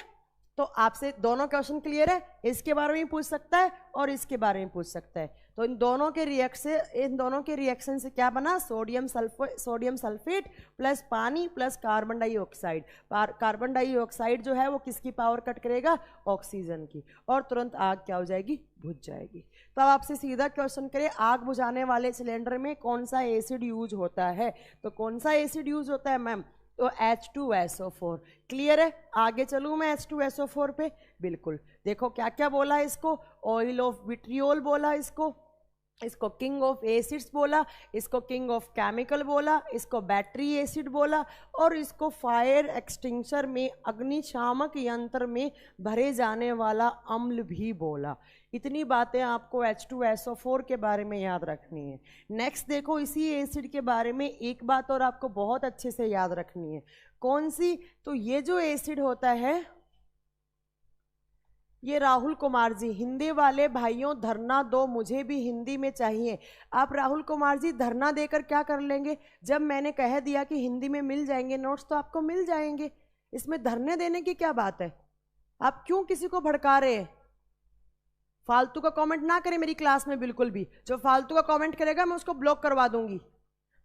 तो आपसे दोनों क्वेश्चन क्लियर है, इसके बारे में पूछ सकता है और इसके बारे में पूछ सकता है। तो इन दोनों के रिएक्शन से क्या बना, सोडियम सल्फेट प्लस पानी plus carbon dioxide. Carbon dioxide जो है वो किसकी पावर कट करेगा, ऑक्सीजन की, और तुरंत आग क्या हो जाएगी, बुझ जाएगी। तो अब आपसे सीधा क्वेश्चन करें, आग बुझाने वाले सिलेंडर में कौन सा एसिड यूज होता है, तो कौन सा एसिड यूज होता है मैम, तो H2SO4। क्लियर है, आगे चलूं मैं H2SO4 पे, बिल्कुल। देखो क्या क्या बोला है इसको, ऑयल ऑफ विट्रियोल बोला, इसको किंग ऑफ एसिड्स बोला, इसको किंग ऑफ केमिकल बोला, इसको बैटरी एसिड बोला, और इसको फायर एक्सटिंग्विशर में अग्निशामक यंत्र में भरे जाने वाला अम्ल भी बोला। इतनी बातें आपको H2SO4 के बारे में याद रखनी है। नेक्स्ट देखो, इसी एसिड के बारे में एक बात और आपको बहुत अच्छे से याद रखनी है, कौन सी, तो ये जो एसिड होता है ये राहुल कुमार जी, हिंदी वाले भाइयों धरना दो, मुझे भी हिंदी में चाहिए। आप राहुल कुमार जी धरना देकर क्या कर लेंगे? जब मैंने कह दिया कि हिंदी में मिल जाएंगे नोट्स तो आपको मिल जाएंगे, इसमें धरने देने की क्या बात है? आप क्यों किसी को भड़का रहे हैं? फालतू का कमेंट ना करें मेरी क्लास में, बिल्कुल भी। जो फालतू का कमेंट करेगा मैं उसको ब्लॉक करवा दूंगी।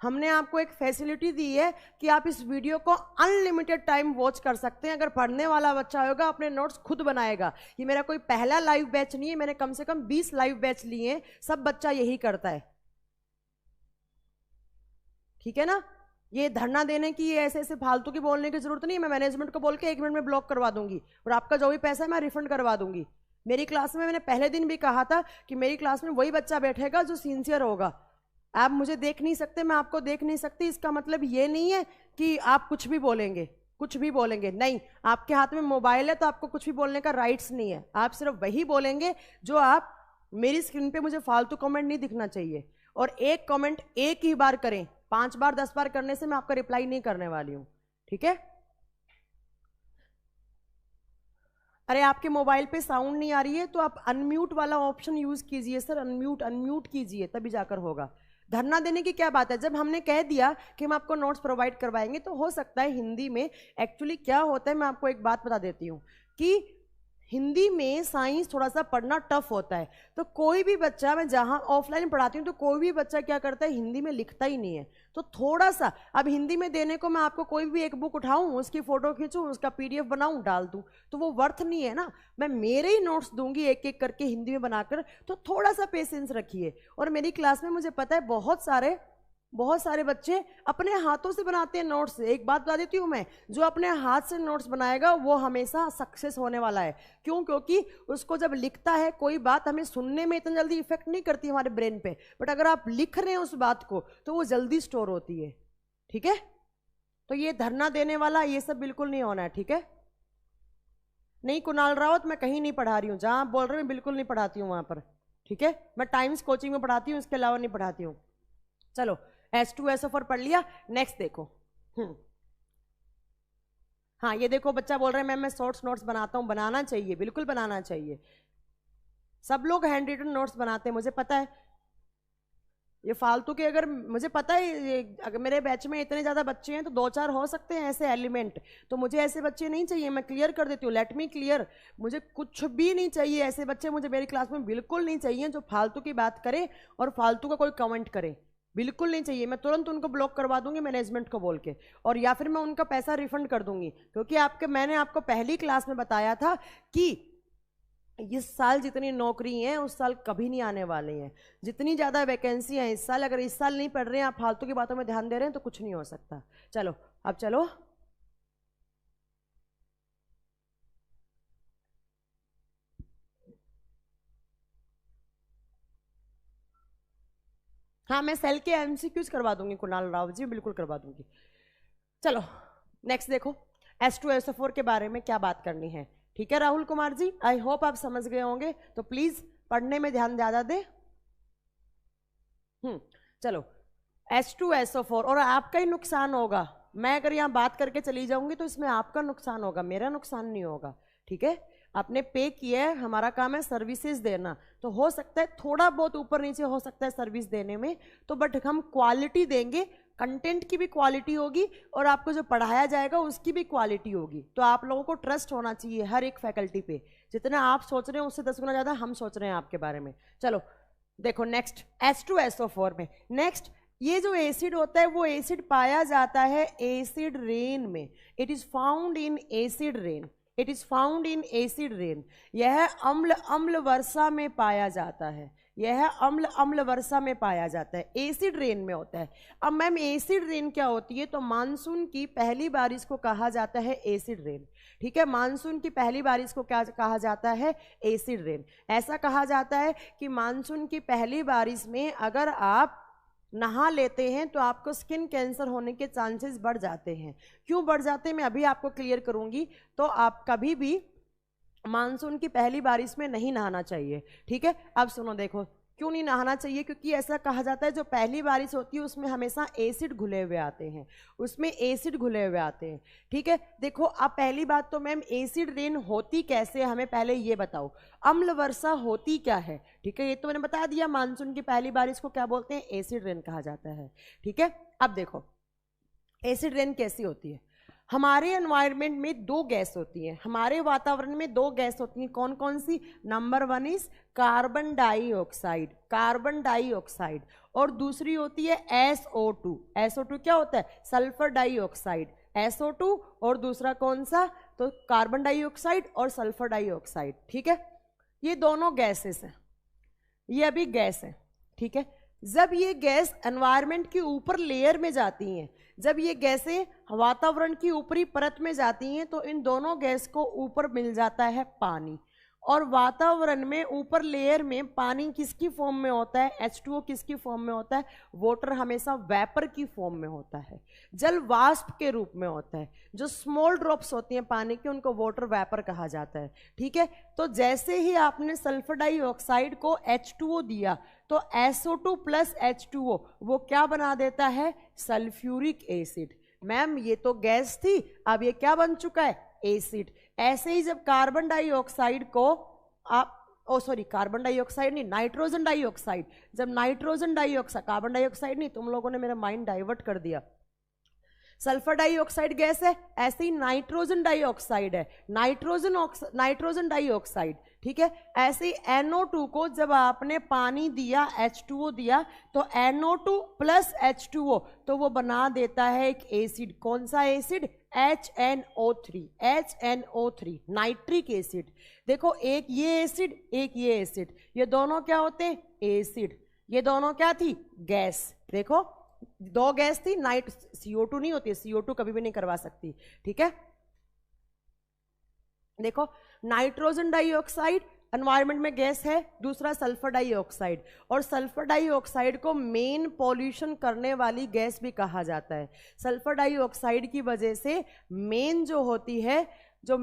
हमने आपको एक फैसिलिटी दी है कि आप इस वीडियो को अनलिमिटेड टाइम वॉच कर सकते हैं। अगर पढ़ने वाला बच्चा होगा अपने नोट्स खुद बनाएगा। ये मेरा कोई पहला लाइव बैच नहीं है, मैंने कम से कम 20 लाइव बैच लिए हैं, सब बच्चा यही करता है। ठीक है ना? ये धरना देने की, ये ऐसे ऐसे फालतू की बोलने की जरूरत नहीं है। मैं मैनेजमेंट को बोल के 1 मिनट में ब्लॉक करवा दूंगी और आपका जो भी पैसा है मैं रिफंड करवा दूंगी। मेरी क्लास में मैंने पहले दिन भी कहा था कि मेरी क्लास में वही बच्चा बैठेगा जो सिंसियर होगा। आप मुझे देख नहीं सकते, मैं आपको देख नहीं सकती, इसका मतलब ये नहीं है कि आप कुछ भी बोलेंगे, कुछ भी बोलेंगे नहीं। आपके हाथ में मोबाइल है तो आपको कुछ भी बोलने का राइट्स नहीं है। आप सिर्फ वही बोलेंगे जो आप, मेरी स्क्रीन पे मुझे फालतू कमेंट नहीं दिखना चाहिए। और एक कमेंट एक ही बार करें, 5 बार 10 बार करने से मैं आपका रिप्लाई नहीं करने वाली हूं। ठीक है? अरे आपके मोबाइल पे साउंड नहीं आ रही है तो आप अनम्यूट वाला ऑप्शन यूज कीजिए सर, अनम्यूट कीजिए, तभी जाकर होगा। धरना देने की क्या बात है? जब हमने कह दिया कि हम आपको नोट्स प्रोवाइड करवाएंगे तो हो सकता है हिंदी में, एक्चुअली क्या होता है मैं आपको एक बात बता देती हूँ कि हिंदी में साइंस थोड़ा सा पढ़ना टफ होता है। तो कोई भी बच्चा, मैं जहाँ ऑफलाइन पढ़ाती हूँ तो कोई भी बच्चा क्या करता है, हिंदी में लिखता ही नहीं है। तो थोड़ा सा, अब हिंदी में देने को मैं आपको कोई भी एक बुक उठाऊं, उसकी फोटो खींचूं, उसका PDF बनाऊं, डाल दूं, तो वो वर्थ नहीं है ना। मैं मेरे ही नोट्स दूंगी एक एक करके हिंदी में बनाकर, तो थोड़ा सा पेशेंस रखिए। और मेरी क्लास में मुझे पता है बहुत सारे बच्चे अपने हाथों से बनाते हैं नोट्स। एक बात बता देती हूँ मैं, जो अपने हाथ से नोट्स बनाएगा वो हमेशा सक्सेस होने वाला है। क्यों? क्योंकि उसको जब लिखता है, कोई बात हमें सुनने में इतना जल्दी इफेक्ट नहीं करती हमारे ब्रेन पे, बट अगर आप लिख रहे हैं उस बात को तो वो जल्दी स्टोर होती है। ठीक है? तो ये धरना देने वाला ये सब बिल्कुल नहीं होना है। ठीक है? नहीं कुणाल रावत, मैं कहीं नहीं पढ़ा रही हूँ, जहां आप बोल रहे हैं बिल्कुल नहीं पढ़ाती हूँ वहां पर। ठीक है? मैं टाइम्स कोचिंग में पढ़ाती हूँ, इसके अलावा नहीं पढ़ाती हूँ। चलो, H2SO4 पढ़ लिया। नेक्स्ट देखो। हाँ, ये देखो बच्चा बोल रहे हैं मैम मैं शॉर्ट्स नोट्स बनाता हूं। बनाना चाहिए, बिल्कुल बनाना चाहिए। सब लोग हैंड रिटन नोट्स बनाते हैं, मुझे पता है। ये फालतू के, अगर मुझे पता है अगर मेरे बैच में इतने ज्यादा बच्चे हैं तो 2-4 हो सकते हैं ऐसे एलिमेंट, तो मुझे ऐसे बच्चे नहीं चाहिए। मैं क्लियर कर देती हूँ, लेट मी क्लियर। मुझे कुछ भी नहीं चाहिए ऐसे बच्चे, मुझे मेरी क्लास में बिल्कुल नहीं चाहिए जो फालतू की बात करे और फालतू का कोई कमेंट करे, बिल्कुल नहीं चाहिए। मैं तुरंत उनको ब्लॉक करवा दूंगी मैनेजमेंट को बोल के, और या फिर मैं उनका पैसा रिफंड कर दूंगी। क्योंकि मैंने आपको पहली क्लास में बताया था कि इस साल जितनी नौकरी हैं उस साल कभी नहीं आने वाले हैं। जितनी ज़्यादा वैकेंसी है इस साल, अगर इस साल नहीं पढ़ रहे हैं, आप फालतू की बातों में ध्यान दे रहे हैं तो कुछ नहीं हो सकता। चलो अब चलो, हाँ मैं सेल के MCQs करवा दूंगी कुणाल राव जी, बिल्कुल करवा दूंगी। चलो नेक्स्ट देखो, H2SO4 के बारे में क्या बात करनी है। ठीक है राहुल कुमार जी, आई होप आप समझ गए होंगे, तो प्लीज पढ़ने में ध्यान ज्यादा दे। चलो, H2SO4, और आपका ही नुकसान होगा। मैं अगर यहाँ बात करके चली जाऊंगी तो इसमें आपका नुकसान होगा, मेरा नुकसान नहीं होगा। ठीक है? आपने पे किया है, हमारा काम है सर्विसेज देना, तो हो सकता है थोड़ा बहुत ऊपर नीचे हो सकता है सर्विस देने में, तो बट हम क्वालिटी देंगे, कंटेंट की भी क्वालिटी होगी और आपको जो पढ़ाया जाएगा उसकी भी क्वालिटी होगी। तो आप लोगों को ट्रस्ट होना चाहिए हर एक फैकल्टी पे। जितना आप सोच रहे हैं उससे 10 गुना ज़्यादा हम सोच रहे हैं आपके बारे में। चलो देखो नेक्स्ट, H2SO4 में नेक्स्ट, ये जो एसिड होता है वो एसिड पाया जाता है एसिड रेन में। It is found in acid rain, it is found in acid rain. यह अम्ल वर्षा में पाया जाता है, यह अम्ल वर्षा में पाया जाता है, एसिड रेन में होता है। अब मैम एसिड रेन क्या होती है? तो मानसून की पहली बारिश को कहा जाता है एसिड रेन। ठीक है? मानसून की पहली बारिश को क्या कहा जाता है? Acid rain. ऐसा कहा जाता है कि मानसून की पहली बारिश में अगर आप नहा लेते हैं तो आपको स्किन कैंसर होने के चांसेस बढ़ जाते हैं। क्यों बढ़ जाते हैं मैं अभी आपको क्लियर करूंगी। तो आप कभी भी मानसून की पहली बारिश में नहीं नहाना चाहिए। ठीक है? अब सुनो देखो, क्यों नहीं नहाना चाहिए? क्योंकि ऐसा कहा जाता है जो पहली बारिश होती है उसमें हमेशा एसिड घुले हुए आते हैं, उसमें एसिड घुले हुए आते हैं। ठीक है, देखो अब पहली बात तो मैम एसिड रेन होती कैसे, हमें पहले ये बताओ। अम्ल वर्षा होती क्या है? ठीक है, ये तो मैंने बता दिया, मानसून की पहली बारिश को क्या बोलते हैं? एसिड रेन कहा जाता है। ठीक है, अब देखो एसिड रेन कैसी होती है। हमारे एनवायरनमेंट में दो गैस होती हैं, हमारे वातावरण में दो गैस होती हैं, कौन कौन सी? Number 1 is carbon dioxide, carbon dioxide, और दूसरी होती है SO2। SO2 क्या होता है? सल्फर डाइऑक्साइड, SO2, और दूसरा कौन सा? तो कार्बन डाइऑक्साइड और सल्फर डाइऑक्साइड। ठीक है, ये दोनों गैसेस हैं, ये अभी गैस है। ठीक है, जब ये गैस एनवायरनमेंट की ऊपर लेयर में जाती हैं, जब ये गैसें वातावरण की ऊपरी परत में जाती हैं, तो इन दोनों गैस को ऊपर मिल जाता है पानी। और वातावरण में ऊपर लेयर में पानी किसकी फॉर्म में होता है? H2O किसकी फॉर्म में होता है? वाटर हमेशा वेपर की फॉर्म में होता है, जल वाष्प के रूप में होता है। जो स्मॉल ड्रॉप्स होती हैं पानी की उनको वाटर वेपर कहा जाता है। ठीक है, तो जैसे ही आपने सल्फर डाइऑक्साइड को H2O दिया तो SO2 प्लस H2O वो क्या बना देता है? Sulphuric acid. मैम ये तो गैस थी, अब ये क्या बन चुका है? एसिड। ऐसे ही जब कार्बन डाइऑक्साइड को आप कार्बन डाइऑक्साइड नहीं, नाइट्रोजन डाइऑक्साइड, जब नाइट्रोजन डाइऑक्साइड, कार्बन डाइऑक्साइड नहीं, तुम लोगों ने मेरा माइंड डाइवर्ट कर दिया। सल्फर डाइऑक्साइड गैस है, ऐसे ही नाइट्रोजन डाइऑक्साइड है, नाइट्रोजन डाइऑक्साइड। ठीक है, ऐसे ही NO2 को जब आपने पानी दिया, H2O दिया, तो NO2 प्लस H2O तो वो बना देता है एक एसिड। कौन सा एसिड? HNO3, nitric acid. देखो एक ये एसिड, एक ये एसिड, ये दोनों क्या होते हैं? एसिड। ये दोनों क्या थी? गैस। देखो दो गैस थी, CO2 नहीं होती, CO2 कभी भी नहीं करवा सकती। ठीक है, देखो नाइट्रोजन डाइऑक्साइड एनवायरनमेंट में गैस है, दूसरा सल्फर डाइऑक्साइड, और सल्फर डाइऑक्साइड को मेन पॉल्यूशन करने वाली गैस भी कहा जाता है। सल्फर डाइऑक्साइड की वजह से मेन जो होती है जो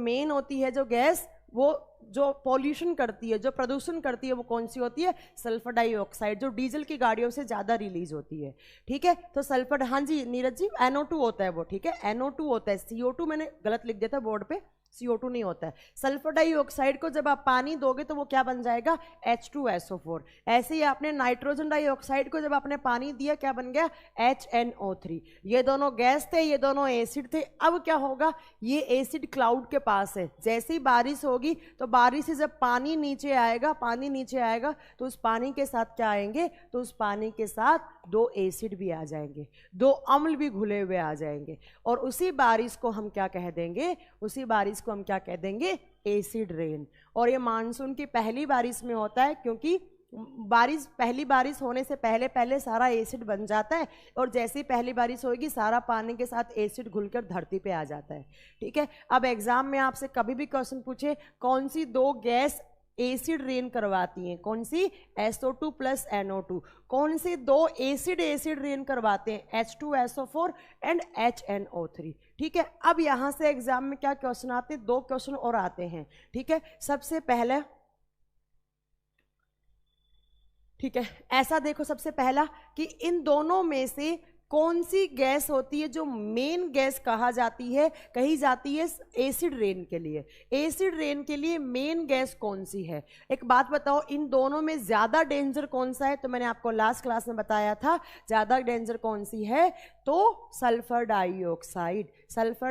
गैस, वो जो पॉल्यूशन करती है, जो प्रदूषण करती है, वो कौन सी होती है? सल्फर डाइऑक्साइड, जो डीजल की गाड़ियों से ज्यादा रिलीज होती है। ठीक है, तो सल्फर, हाँ जी नीरज जी, NO2 होता है वो। ठीक है, NO2 होता है, CO2 मैंने गलत लिख दिया था बोर्ड पे, CO2 नहीं होता है। सल्फर डाइऑक्साइड को जब आप पानी दोगे तो वो क्या बन जाएगा? H2SO4। ऐसे ही आपने नाइट्रोजन डाइऑक्साइड को जब आपने पानी दिया, क्या बन गया? HNO3। ये दोनों गैस थे, ये दोनों एसिड थे। अब क्या होगा? ये एसिड क्लाउड के पास है, जैसे ही बारिश होगी तो बारिश से जब पानी नीचे आएगा तो उस पानी के साथ क्या आएंगे? तो उस पानी के साथ दो एसिड भी आ जाएंगे, दो अम्ल भी घुले हुए आ जाएंगे, और उसी बारिश को हम क्या कह देंगे? Acid rain. और ये मानसून की पहली बारिश में होता है, क्योंकि पहली बारिश होने से पहले सारा एसिड बन जाता है, और जैसे ही पहली बारिश होगी सारा पानी के साथ एसिड घुलकर धरती पे आ जाता है। ठीक है, अब एग्जाम में आपसे कभी भी क्वेश्चन पूछे कौन सी दो गैस एसिड रेन करवाती हैं? कौन सी? SO2 plus NO2। कौन से दो एसिड रेन करवाते हैं? H2SO4 and HNO3। ठीक है, अब यहां से एग्जाम में क्या क्वेश्चन आते हैं? दो क्वेश्चन और आते हैं। ठीक है, सबसे पहले, ठीक है, ऐसा देखो, सबसे पहला कि इन दोनों में से कौन सी गैस होती है जो मेन गैस कही जाती है एसिड रेन के लिए? एसिड रेन के लिए मेन गैस कौन सी है? एक बात बताओ, इन दोनों में ज्यादा डेंजर कौन सा है? तो मैंने आपको लास्ट क्लास में बताया था, ज्यादा डेंजर कौन सी है? तो सल्फर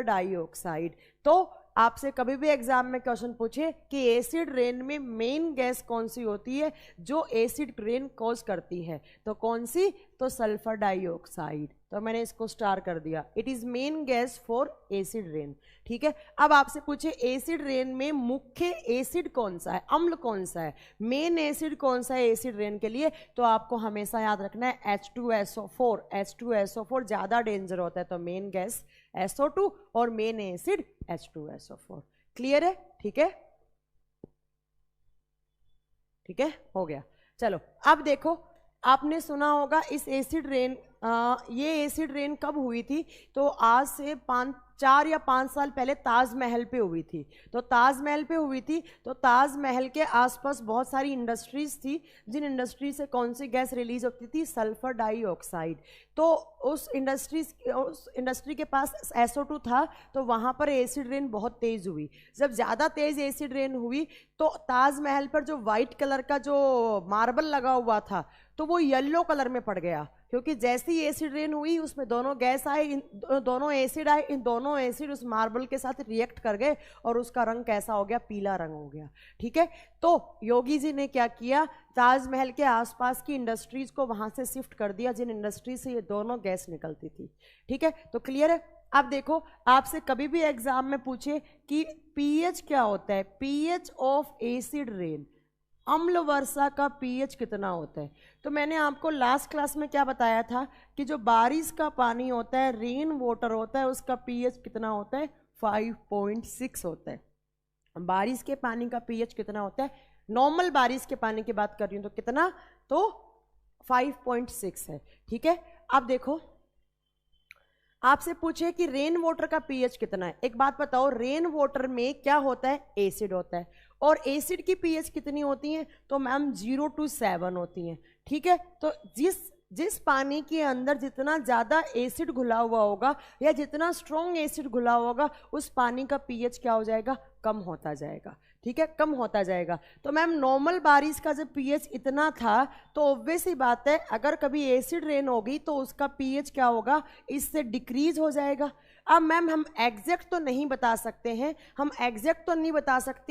डाइऑक्साइड। तो आपसे कभी भी एग्जाम में क्वेश्चन पूछे कि एसिड रेन में मेन गैस कौन सी होती है जो एसिड रेन कॉज करती है, तो कौन सी? तो सल्फर डाइऑक्साइड। तो मैंने इसको स्टार कर दिया, it is main gas for acid rain. ठीक है, अब आपसे पूछे एसिड रेन में मुख्य एसिड कौन सा है, अम्ल कौन सा है, मेन एसिड कौन सा है एसिड रेन के लिए? तो आपको हमेशा याद रखना है H2SO4 ज्यादा डेंजर होता है, तो मेन गैस SO2 और मेन एसिड H2SO4। क्लियर है? ठीक है, ठीक है, हो गया। चलो अब देखो, आपने सुना होगा इस एसिड रेन ये एसिड रेन कब हुई थी? तो आज से 4 या 5 साल पहले ताजमहल पे हुई थी। तो ताजमहल पे हुई थी, तो ताजमहल के आसपास बहुत सारी इंडस्ट्रीज थी, जिन इंडस्ट्री से कौन सी गैस रिलीज होती थी? Sulphur dioxide. तो उस इंडस्ट्री के पास SO2 था, तो वहाँ पर एसिड रेन बहुत तेज़ हुई। जब ज़्यादा तेज़ एसिड रेन हुई तो ताजमहल पर जो वाइट कलर का जो मार्बल लगा हुआ था तो वो येलो कलर में पड़ गया, क्योंकि जैसे ही एसिड रेन हुई उसमें दोनों गैस आए, इन दोनों एसिड आए, इन दोनों एसिड उस मार्बल के साथ रिएक्ट कर गए और उसका रंग कैसा हो गया? पीला रंग हो गया। ठीक है, तो योगी जी ने क्या किया? ताजमहल के आसपास की इंडस्ट्रीज को वहां से शिफ्ट कर दिया, जिन इंडस्ट्री से ये दोनों गैस निकलती थी। ठीक है, तो क्लियर है? अब देखो, आपसे कभी भी एग्जाम में पूछे कि पीएच क्या होता है, पीएच ऑफ एसिड रेन, अम्ल वर्षा का पीएच कितना होता है? तो मैंने आपको लास्ट क्लास में क्या बताया था कि जो बारिश का पानी होता है, रेन वाटर होता है, उसका पीएच कितना होता है? 5.6 होता है। बारिश के पानी का पीएच कितना होता है? नॉर्मल बारिश के पानी की बात कर रही हूँ, तो कितना? तो 5.6 है। ठीक है, अब देखो, आपसे पूछे कि रेन वाटर का पीएच कितना है। एक बात बताओ, रेन वाटर में क्या होता है? एसिड होता है, और एसिड की पीएच कितनी होती है? तो मैम 0 to 7 होती हैं। ठीक है, तो जिस पानी के अंदर जितना ज़्यादा एसिड घुला हुआ होगा या जितना स्ट्रॉन्ग एसिड घुला होगा, उस पानी का पीएच क्या हो जाएगा? कम होता जाएगा। ठीक है, कम होता जाएगा। तो मैम नॉर्मल बारिश का जब पीएच इतना था, तो ऑब्वियस ही बात है अगर कभी एसिड रेन होगी तो उसका पीएच क्या होगा? इससे डिक्रीज हो जाएगा। अब मैम हम एग्जैक्ट तो नहीं बता सकते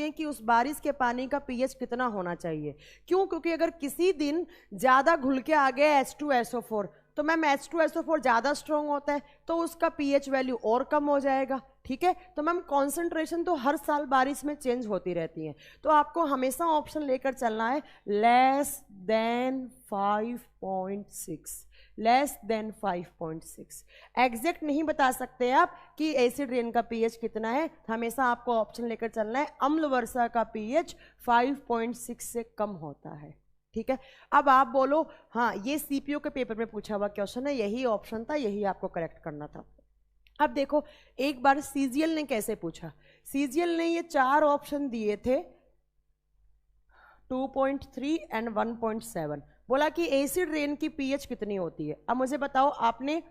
हैं, कि उस बारिश के पानी का पीएच कितना होना चाहिए। क्यों? क्योंकि अगर किसी दिन ज़्यादा घुल के आ गया H2SO4, तो मैम H2SO4 ज़्यादा स्ट्रॉन्ग होता है, तो उसका पीएच वैल्यू और कम हो जाएगा। ठीक है, तो मैम कॉन्सेंट्रेशन तो हर साल बारिश में चेंज होती रहती है, तो आपको हमेशा ऑप्शन लेकर चलना है less than 5.6, less than 5.6। Exact नहीं बता सकते आप कि एसिड रेन का पीएच कितना है, हमेशा आपको ऑप्शन लेकर चलना है अम्ल वर्षा का पीएच 5.6 से कम होता है। ठीक है, अब आप बोलो हाँ ये सीपीओ के पेपर में पूछा हुआ क्वेश्चन है, यही ऑप्शन था, यही आपको करेक्ट करना था। अब देखो, एक बार सीजीएल ने कैसे पूछा। सीजीएल ने ये 4 ऑप्शन दिए थे, 2.3 एंड 1.7। बोला कि एसिड रेन की पीएच कितनी होती है। अब मुझे बताओ, आपने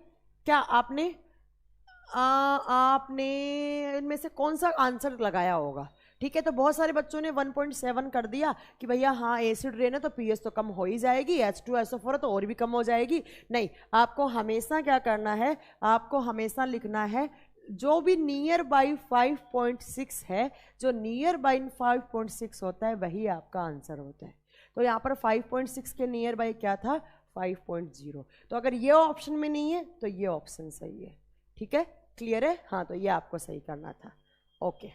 इनमें से कौन सा आंसर लगाया होगा? ठीक है, तो बहुत सारे बच्चों ने 1.7 कर दिया कि भैया हाँ एसिड रेन है तो पीएच तो कम हो ही जाएगी, H2SO4 तो और भी कम हो जाएगी। नहीं, आपको हमेशा क्या करना है, आपको हमेशा लिखना है जो भी नियर बाई 5.6 है, जो नियर बाई 5.6 होता है वही आपका आंसर होता है। तो यहाँ पर 5.6 के नियर बाई क्या था? 5.0। तो अगर ये ऑप्शन में नहीं है तो ये ऑप्शन सही है। ठीक है, क्लियर है? हाँ, तो ये आपको सही करना था। ओके,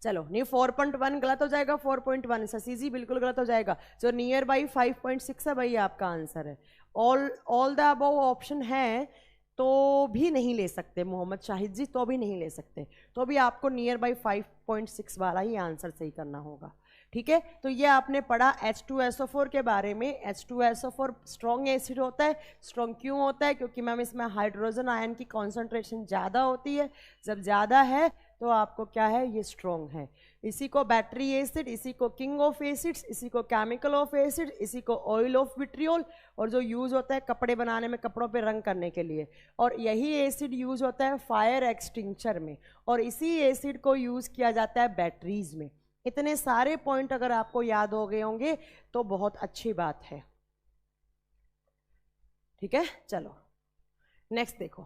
चलो, नहीं 4.1 गलत हो जाएगा, 4.1 ससीजी बिल्कुल गलत हो जाएगा। जो नियर बाई 5.6 है वही आपका आंसर है। ऑल द अबव ऑप्शन है तो भी नहीं ले सकते मोहम्मद शाहिद जी, तो भी नहीं ले सकते, तो भी आपको नियर बाई 5.6 वाला ही आंसर सही करना होगा। ठीक है, तो ये आपने पढ़ा H2SO4 के बारे में। H2SO4 स्ट्रॉन्ग एसिड होता है। स्ट्रॉन्ग क्यों होता है? क्योंकि मैम इसमें हाइड्रोजन आयन की कॉन्सेंट्रेशन ज़्यादा होती है। जब ज़्यादा है तो आपको क्या है? ये स्ट्रॉन्ग है। इसी को बैटरी एसिड, इसी को किंग ऑफ एसिड्स, इसी को केमिकल ऑफ एसिड, इसी को ऑयल ऑफ विट्रियोल, और जो यूज़ होता है कपड़े बनाने में, कपड़ों पे रंग करने के लिए, और यही एसिड यूज़ होता है फायर एक्सटिंक्चर में, और इसी एसिड को यूज़ किया जाता है बैटरीज में। इतने सारे पॉइंट अगर आपको याद हो गए होंगे तो बहुत अच्छी बात है। ठीक है, चलो नेक्स्ट देखो।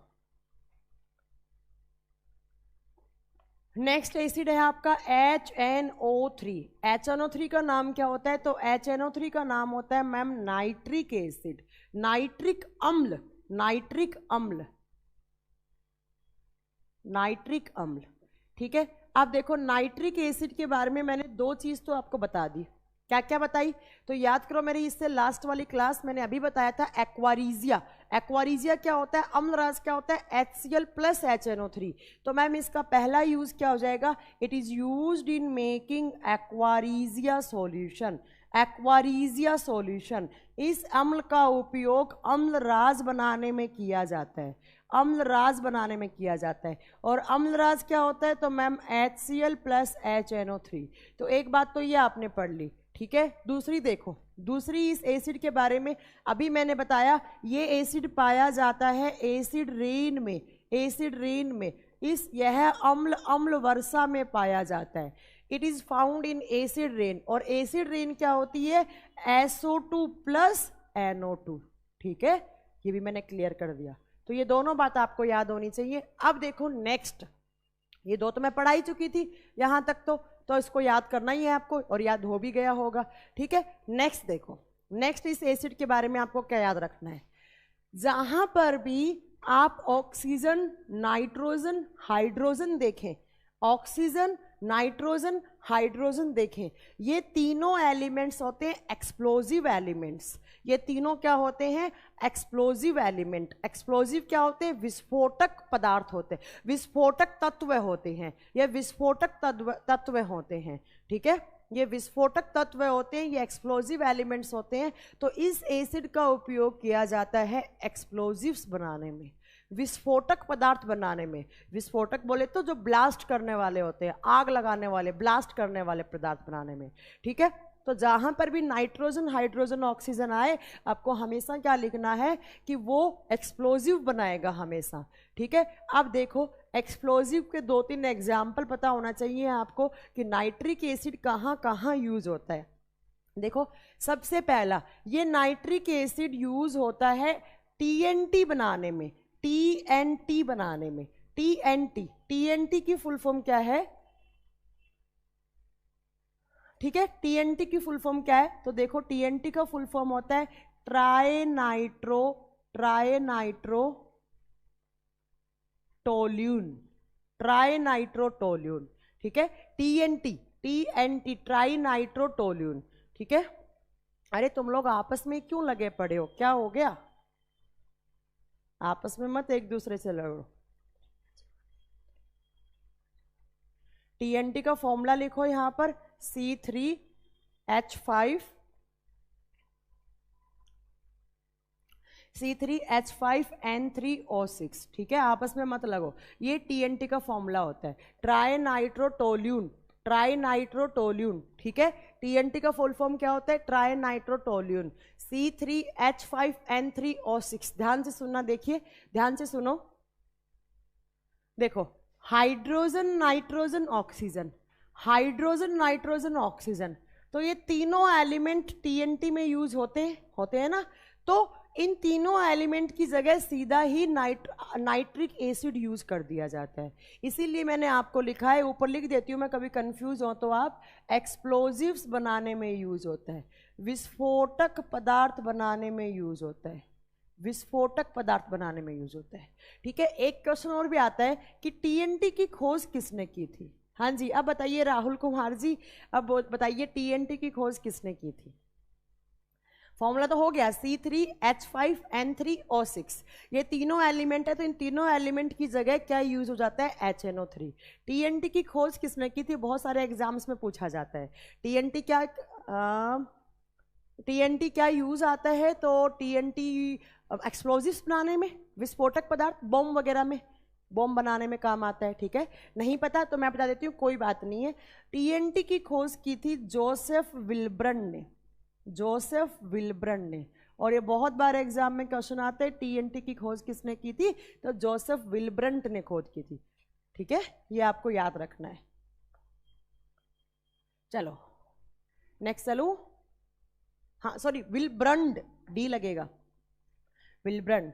नेक्स्ट एसिड है आपका HNO3। HNO3 का नाम क्या होता है? तो HNO3 का नाम होता है मैम नाइट्रिक एसिड, नाइट्रिक अम्ल, नाइट्रिक अम्ल, नाइट्रिक अम्ल। ठीक है, आप देखो नाइट्रिक एसिड के बारे में मैंने 2 चीज तो आपको बता दी। क्या क्या बताई? तो याद करो, मेरी इससे लास्ट वाली क्लास मैंने अभी बताया था एक्वारीजिया। एक्वारीजिया क्या होता है? अम्लराज क्या होता है? HCl plus HNO3। तो मैम इसका पहला यूज क्या हो जाएगा? It is used in making aqua regia solution. Aqua regia solution. इस अम्ल का उपयोग अम्लराज बनाने में किया जाता है, अम्लराज बनाने में किया जाता है। और अम्लराज क्या होता है? तो मैम HCl प्लस HNO3। तो एक बात तो ये आपने पढ़ ली, ठीक है। दूसरी देखो, दूसरी इस एसिड के बारे में अभी मैंने बताया, ये एसिड पाया जाता है एसिड रेन में, एसिड रेन में। यह अम्ल वर्षा में पाया जाता है। It is found in acid rain. और एसिड रेन क्या होती है? SO2 प्लस NO2, ठीक है। ये भी मैंने क्लियर कर दिया। तो ये दोनों बात आपको याद होनी चाहिए। अब देखो नेक्स्ट, ये दो तो मैं पढ़ा ही चुकी थी यहां तक, तो इसको याद करना ही है आपको, और याद हो भी गया होगा, ठीक है। नेक्स्ट देखो, नेक्स्ट इस एसिड के बारे में आपको क्या याद रखना है? जहां पर भी आप ऑक्सीजन, नाइट्रोजन, हाइड्रोजन देखें, ऑक्सीजन, नाइट्रोजन, हाइड्रोजन देखें, ये तीनों एलिमेंट्स होते हैं एक्सप्लोजिव एलिमेंट्स। ये तीनों क्या होते हैं? Explosive element. एक्सप्लोजिव क्या होते हैं? विस्फोटक पदार्थ होते हैं, विस्फोटक तत्व होते हैं, ये विस्फोटक तत्व होते हैं, ठीक है। ये विस्फोटक तत्व होते हैं, ये एक्सप्लोजिव एलिमेंट्स होते हैं। तो इस एसिड का उपयोग किया जाता है एक्सप्लोजिव्स बनाने में, विस्फोटक पदार्थ बनाने में। विस्फोटक बोले तो जो ब्लास्ट करने वाले होते हैं, आग लगाने वाले, ब्लास्ट करने वाले पदार्थ बनाने में, ठीक है। तो जहां पर भी नाइट्रोजन, हाइड्रोजन, ऑक्सीजन आए, आपको हमेशा क्या लिखना है कि वो एक्सप्लोजिव बनाएगा हमेशा, ठीक है। अब देखो एक्सप्लोजिव के 2-3 एग्जाम्पल पता होना चाहिए आपको कि नाइट्रिक एसिड कहाँ कहाँ यूज होता है। देखो सबसे पहला, ये नाइट्रिक एसिड यूज होता है TNT बनाने में, TNT बनाने में। TNT की फुल फॉर्म क्या है? ठीक है, TNT की फुल फॉर्म क्या है? तो देखो TNT का फुल फॉर्म होता है ट्राइनाइट्रोटोल्यून, ट्राइनाइट्रोटोल्यून, ठीक है। TNT ट्राइनाइट्रोटोल्यून, ठीक है। अरे तुम लोग आपस में क्यों लगे पड़े हो? क्या हो गया? आपस में मत एक दूसरे से लड़ो। TNT का फॉर्मूला लिखो यहां पर C3H5N3O6, ठीक है। आपस में मत लगो, ये TNT का फॉर्मूला होता है ट्राइनाइट्रोटोल्यून, ट्राइनाइट्रोटोल्यून, ठीक है। TNT का फुल फॉर्म क्या होता है? ट्राइनाइट्रोटोल्यून, C3H5N3O6। ध्यान से सुनना, देखिए ध्यान से सुनो। देखो hydrogen, nitrogen, oxygen, hydrogen, nitrogen, oxygen, तो ये तीनों एलिमेंट TNT में यूज होते हैं ना। तो इन तीनों एलिमेंट की जगह सीधा ही नाइट्रिक एसिड यूज कर दिया जाता है। इसीलिए मैंने आपको लिखा है, ऊपर लिख देती हूँ मैं, कभी कंफ्यूज हो तो आप, एक्सप्लोजिव्स बनाने में यूज होता है, विस्फोटक पदार्थ बनाने में यूज होता है, विस्फोटक पदार्थ बनाने में यूज होता है, ठीक है। एक क्वेश्चन और भी आता है कि TNT की खोज किसने की थी? हाँ जी, अब बताइए राहुल कुमार जी, अब बताइए TNT की खोज किसने की थी? फॉर्मूला तो हो गया C3H5N3O6। ये तीनों एलिमेंट है, तो इन तीनों एलिमेंट की जगह क्या यूज हो जाता है? HNO3। TNT की खोज किसने की थी? बहुत सारे एग्जाम्स में पूछा जाता है। TNT क्या यूज आता है? तो TNT एक्सप्लोजिव्स बनाने में, विस्फोटक पदार्थ, बॉम्ब वगैरह में, बॉम्ब बनाने में काम आता है, ठीक है। नहीं पता तो मैं बता देती हूँ, कोई बात नहीं है। TNT की खोज की थी जोसेफ विल्ब्रंड ने, जोसेफ विल्ब्रंड ने। और ये बहुत बार एग्जाम में क्वेश्चन आते हैं, TNT की खोज किसने की थी? तो जोसेफ विल्ब्रंड ने खोज की थी, ठीक है। ये आपको याद रखना है। चलो नेक्स्ट चलूं। हाँ सॉरी, विल्ब्रंड, डी लगेगा, विल्ब्रंड।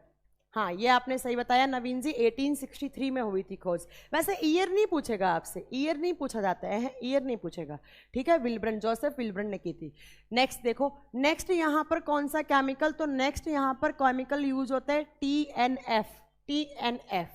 हाँ ये आपने सही बताया नवीन जी, 1863 में हुई थी खोज। वैसे ईयर नहीं पूछेगा आपसे, ईयर नहीं पूछा जाता है, ईयर नहीं पूछेगा, ठीक है। विल्ब्रंड, जोसेफ विल्ब्रंड ने की थी। नेक्स्ट देखो, नेक्स्ट यहाँ पर कौन सा केमिकल? तो नेक्स्ट यहाँ पर केमिकल यूज होता है TNF, TNF,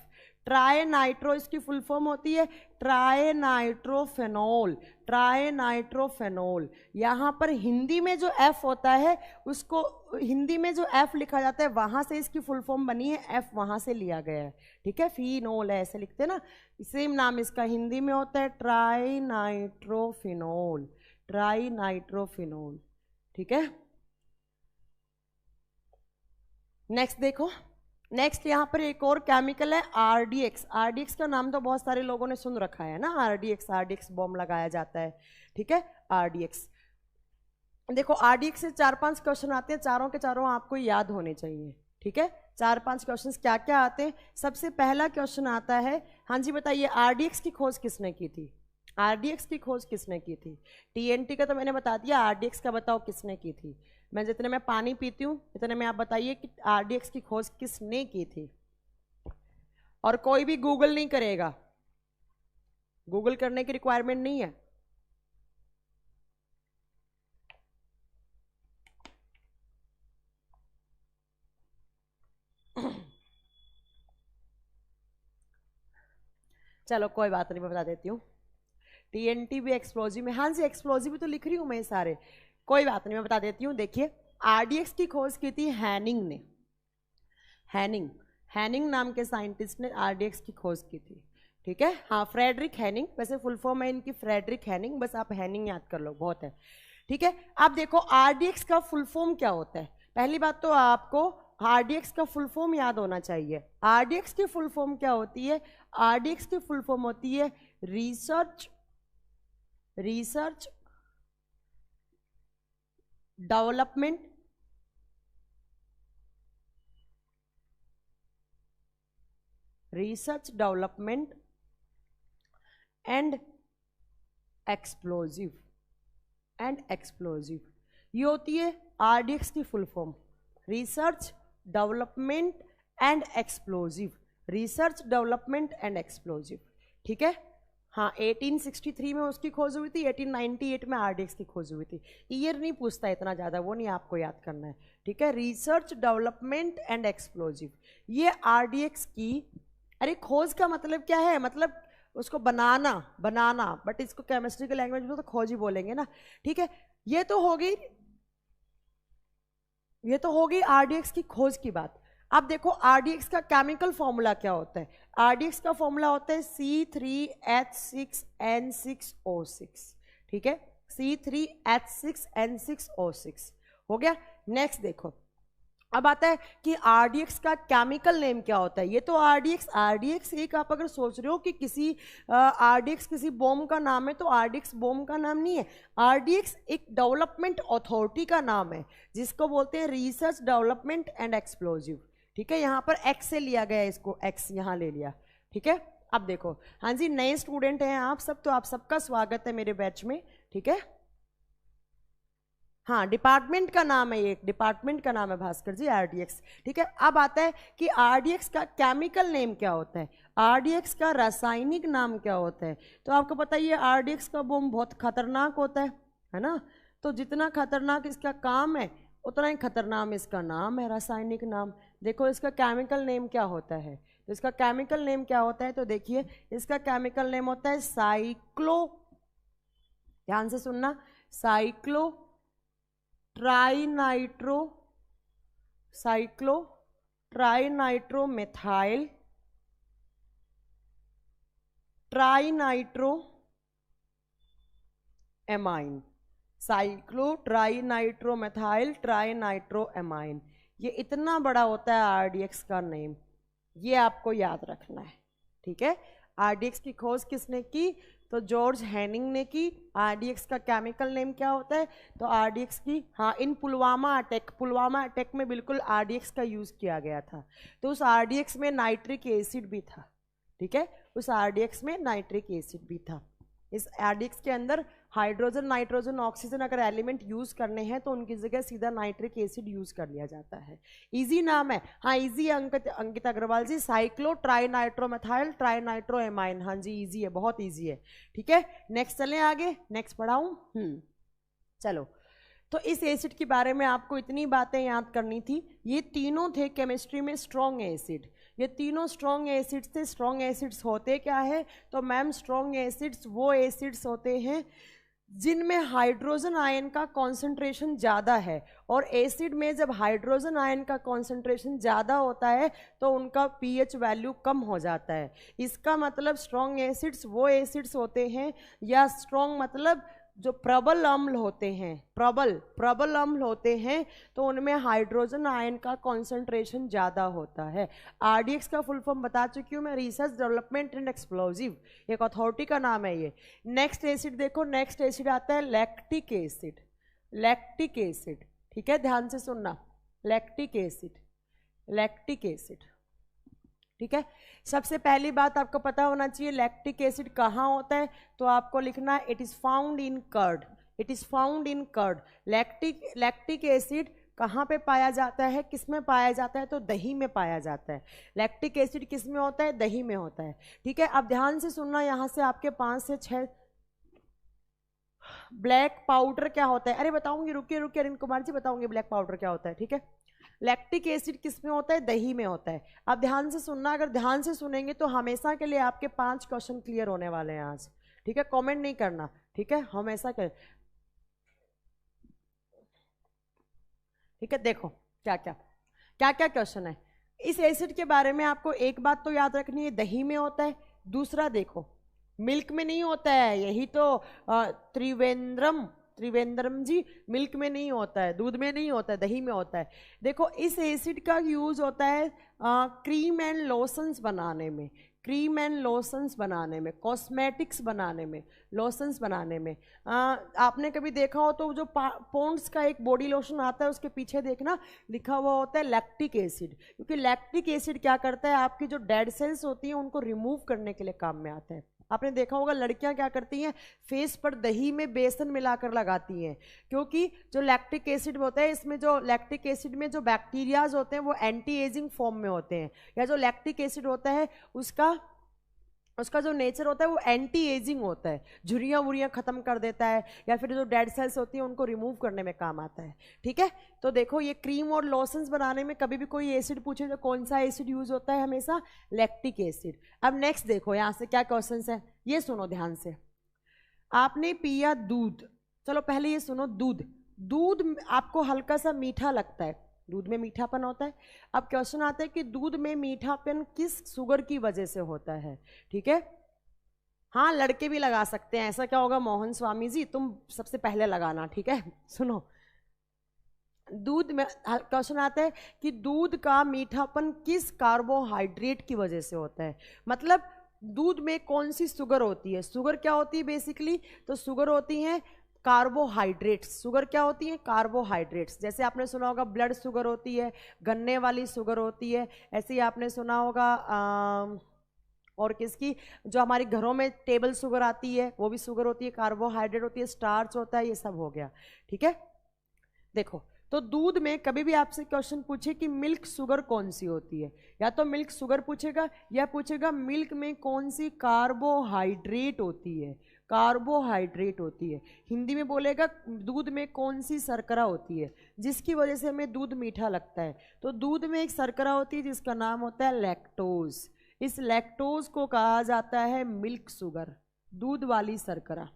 ट्राइनाइट्रो, इसकी फुल फॉर्म होती है ट्राइनाइट्रोफेनॉल, ट्राइनाइट्रोफेनॉल। यहाँ पर हिंदी में जो F होता है उसको, हिंदी में जो F लिखा जाता है वहाँ से इसकी फुल फॉर्म बनी है, F वहाँ से लिया गया है, ठीक है। फिनोल है ऐसे लिखते हैं ना, सेम नाम इसका हिंदी में होता है ट्राइनाइट्रोफिनॉल, ट्राइनाइट्रोफिनॉल, ठीक है। नेक्स्ट देखो, नेक्स्ट यहाँ पर एक और केमिकल है आरडीएक्स। आरडीएक्स का नाम तो बहुत सारे लोगों ने सुन रखा है ना, आरडीएक्स, आरडीएक्स बॉम्ब लगाया जाता है, ठीक है। आरडीएक्स देखो, आरडीएक्स से 4-5 क्वेश्चन आते हैं, चारों के चारों आपको याद होने चाहिए, ठीक है। 4-5 क्वेश्चंस क्या क्या आते हैं। सबसे पहला क्वेश्चन आता है, हाँ जी बताइए, आरडीएक्स की खोज किसने की थी? आरडीएक्स की खोज किसने की थी? टीएनटी का तो मैंने बता दिया, आरडीएक्स का बताओ किसने की थी। मैं जितने में पानी पीती हूँ इतने में आप बताइए कि आरडीएक्स की खोज किसने की थी। और कोई भी गूगल नहीं करेगा, गूगल करने की रिक्वायरमेंट नहीं है। चलो कोई बात नहीं, मैं बता देती हूँ। टीएनटी भी एक्सप्लोजिव में, हाँ जी एक्सप्लोजिव भी तो लिख रही हूँ मैं सारे, कोई बात नहीं मैं बता देती हूँ। देखिए, आरडीएक्स की खोज की थी हैनिंग ने, हैनिंग नाम के साइंटिस्ट ने आरडीएक्स की खोज की थी, ठीक है। हाँ, फ्रेडरिक हैनिंग, वैसे फुल फॉर्म है इनकी फ्रेडरिक हैनिंग, बस आप हैनिंग याद कर लो, बहुत है, ठीक है। अब देखो आरडीएक्स का फुल फॉर्म क्या होता है। पहली बात तो आपको आरडीएक्स का फुल फॉर्म याद होना चाहिए। आरडीएक्स की फुल फॉर्म क्या होती है? आरडीएक्स की फुल फॉर्म होती है रिसर्च डेवलपमेंट एंड एक्सप्लोजिव ये होती है आरडीएक्स की full form, research development and explosive, ठीक है। हाँ, 1863 में उसकी खोज हुई थी, 1898 में आरडीएक्स की खोज हुई थी। ईयर नहीं पूछता इतना ज़्यादा, वो नहीं आपको याद करना है, ठीक है। रिसर्च डेवलपमेंट एंड एक्सप्लोजिव, ये आरडीएक्स की, अरे खोज का मतलब क्या है? मतलब उसको बनाना, बट इसको केमिस्ट्री के लैंग्वेज में तो खोज ही बोलेंगे ना, ठीक है। ये तो होगी आरडीएक्स की खोज की बात। अब देखो आरडीएक्स का केमिकल फॉर्मूला क्या होता है। आरडीएक्स का फॉर्मूला होता है C3H6N6O6, ठीक है, C3H6N6O6 हो गया। नेक्स्ट देखो, अब आता है कि आरडीएक्स का केमिकल नेम क्या होता है। ये तो आरडीएक्स एक, आप अगर सोच रहे हो कि किसी आरडीएक्स किसी बॉम्ब का नाम है, तो आरडीएक्स बॉम्ब का नाम नहीं है। आरडीएक्स एक डेवलपमेंट अथॉरिटी का नाम है, जिसको बोलते हैं रिसर्च डेवलपमेंट एंड एक्सप्लोजिव, ठीक है। यहाँ पर एक्स से लिया गया है, इसको एक्स यहाँ ले लिया, ठीक है। अब देखो, हाँ जी नए स्टूडेंट हैं आप सब, तो आप सबका स्वागत है मेरे बैच में, ठीक है। हाँ, डिपार्टमेंट का नाम है, ये डिपार्टमेंट का नाम है भास्कर जी, आरडीएक्स, ठीक है। अब आता है कि आरडीएक्स का केमिकल नेम क्या होता है, आरडीएक्स का रासायनिक नाम क्या होता है। तो आपको पता ही है आरडीएक्स का बम बहुत खतरनाक होता है ना। तो जितना खतरनाक इसका काम है उतना ही खतरनाक इसका नाम है, रासायनिक नाम। देखो इसका केमिकल नेम क्या होता है, तो इसका केमिकल नेम क्या होता है, तो देखिए इसका केमिकल नेम होता है ध्यान से सुनना, ट्राइनाइट्रोमेथाइल ट्राइनाइट्रोएमाइन, ये इतना बड़ा होता है आरडीएक्स का नेम, ये आपको याद रखना है, ठीक है। आरडीएक्स की खोज किसने की? तो जॉर्ज हैनिंग ने की। आरडीएक्स का केमिकल नेम क्या होता है? तो आरडीएक्स की, हाँ, इन पुलवामा अटैक में बिल्कुल आरडीएक्स का यूज किया गया था। तो उस आरडीएक्स में नाइट्रिक एसिड भी था, ठीक है, उस आरडीएक्स में नाइट्रिक एसिड भी था। इस आरडीएक्स के अंदर हाइड्रोजन, नाइट्रोजन, ऑक्सीजन अगर एलिमेंट यूज करने हैं तो उनकी जगह सीधा नाइट्रिक एसिड यूज कर लिया जाता है। इजी नाम है, हाँ इजी है अंकित अग्रवाल जी, ट्राइनाइट्रोमेथाइल ट्राइनाइट्रोएमाइन, हाँ जी इजी है, बहुत इजी है, ठीक है। नेक्स्ट चलें आगे, नेक्स्ट पढ़ाऊं। चलो, तो इस एसिड के बारे में आपको इतनी बातें याद करनी थी। ये तीनों थे केमिस्ट्री में स्ट्रॉन्ग एसिड, ये तीनों स्ट्रॉन्ग एसिड्स थे। स्ट्रॉन्ग एसिड्स होते क्या है? तो मैम स्ट्रॉन्ग एसिड्स वो एसिड्स होते हैं जिनमें हाइड्रोजन आयन का कॉन्सेंट्रेशन ज़्यादा है, और एसिड में जब हाइड्रोजन आयन का कॉन्सेंट्रेशन ज़्यादा होता है तो उनका पीएच वैल्यू कम हो जाता है। इसका मतलब स्ट्रॉन्ग एसिड्स वो एसिड्स होते हैं, या स्ट्रॉन्ग मतलब जो प्रबल अम्ल होते हैं, प्रबल अम्ल होते हैं, तो उनमें हाइड्रोजन आयन का कॉन्सेंट्रेशन ज़्यादा होता है। आरडीएक्स का फुल फॉर्म बता चुकी हूँ मैं, रिसर्च डेवलपमेंट एंड एक्सप्लोजिव, एक अथॉरिटी का नाम है ये। नेक्स्ट एसिड देखो, नेक्स्ट एसिड आता है लैक्टिक एसिड। लैक्टिक एसिड, ठीक है, ध्यान से सुनना, लैक्टिक एसिड, लैक्टिक एसिड, ठीक है। सबसे पहली बात आपको पता होना चाहिए लैक्टिक एसिड कहाँ होता है, तो आपको लिखना है it is found in curd, it is found in curd. Lactic acid कहाँ पे पाया जाता है, किस में पाया जाता है, तो दही में पाया जाता है। लैक्टिक एसिड किस में होता है, दही में होता है, ठीक है। अब ध्यान से सुनना, यहाँ से आपके 5 से 6 ब्लैक पाउडर क्या होता है, अरे बताऊंगी, रुकिए रुकिए अरुण कुमार जी, बताऊंगी ब्लैक पाउडर क्या होता है, ठीक है। लैक्टिक एसिड किस में होता है, दही में होता है। अब ध्यान से सुनना, अगर ध्यान से सुनेंगे तो हमेशा के लिए आपके 5 क्वेश्चन क्लियर होने वाले हैं आज, ठीक है। कमेंट नहीं करना, ठीक है, हमेशा करें, ठीक है। देखो क्या क्या क्या क्या क्वेश्चन है इस एसिड के बारे में, आपको एक बात तो याद रखनी है, दही में होता है। दूसरा देखो, मिल्क में नहीं होता है, यही तो त्रिवेंद्रम जी, मिल्क में नहीं होता है, दूध में नहीं होता है, दही में होता है। देखो इस एसिड का यूज होता है क्रीम एंड लोशंस बनाने में, क्रीम एंड लोशंस बनाने में, कॉस्मेटिक्स बनाने में, लोशंस बनाने में। आपने कभी देखा हो तो जो पॉन्ड्स का एक बॉडी लोशन आता है, उसके पीछे देखना लिखा हुआ होता है लैक्टिक एसिड, क्योंकि लैक्टिक एसिड क्या करता है, आपकी जो डेड सेल्स होती हैं उनको रिमूव करने के लिए काम में आता है। आपने देखा होगा लड़कियां क्या करती हैं, फेस पर दही में बेसन मिलाकर लगाती हैं, क्योंकि जो लैक्टिक एसिड होता है, इसमें जो लैक्टिक एसिड में जो बैक्टीरियाज होते हैं वो एंटी एजिंग फॉर्म में होते हैं, या जो लैक्टिक एसिड होता है उसका जो नेचर होता है वो एंटी एजिंग होता है, झुर्रियाँ वुरियाँ खत्म कर देता है, या फिर जो डेड सेल्स होती हैं उनको रिमूव करने में काम आता है, ठीक है। तो देखो ये क्रीम और लोशंस बनाने में कभी भी कोई एसिड पूछे तो कौन सा एसिड यूज होता है, हमेशा लैक्टिक एसिड। अब नेक्स्ट देखो यहाँ से क्या क्वेश्चन है, ये सुनो ध्यान से। आपने पिया दूध, चलो पहले ये सुनो, दूध आपको हल्का सा मीठा लगता है, दूध में मीठापन होता है। अब क्वेश्चन आता है कि दूध में मीठापन किस शुगर की वजह से होता है, ठीक है। हाँ लड़के भी लगा सकते हैं, ऐसा क्या होगा मोहन स्वामी जी, तुम सबसे पहले लगाना, ठीक है। सुनो, दूध में क्वेश्चन आता है कि दूध का मीठापन किस कार्बोहाइड्रेट की वजह से होता है, मतलब दूध में कौन सी शुगर होती है। शुगर क्या होती है बेसिकली, तो शुगर होती है कार्बोहाइड्रेट्स। शुगर क्या होती है, कार्बोहाइड्रेट्स। जैसे आपने सुना होगा ब्लड शुगर होती है, गन्ने वाली शुगर होती है, ऐसे ही आपने सुना होगा और किसकी, जो हमारे घरों में टेबल शुगर आती है वो भी शुगर होती है, कार्बोहाइड्रेट होती है, स्टार्च होता है, ये सब हो गया, ठीक है। देखो तो दूध में कभी भी आपसे क्वेश्चन पूछे कि मिल्क शुगर कौन सी होती है, या तो मिल्क शुगर पूछेगा या पूछेगा मिल्क में कौन सी कार्बोहाइड्रेट होती है, कार्बोहाइड्रेट होती है। हिंदी में बोलेगा दूध में कौन सी शर्करा होती है जिसकी वजह से हमें दूध मीठा लगता है, तो दूध में एक शर्करा होती है जिसका नाम होता है लैक्टोज। इस लैक्टोज को कहा जाता है मिल्क शुगर, दूध वाली शर्करा।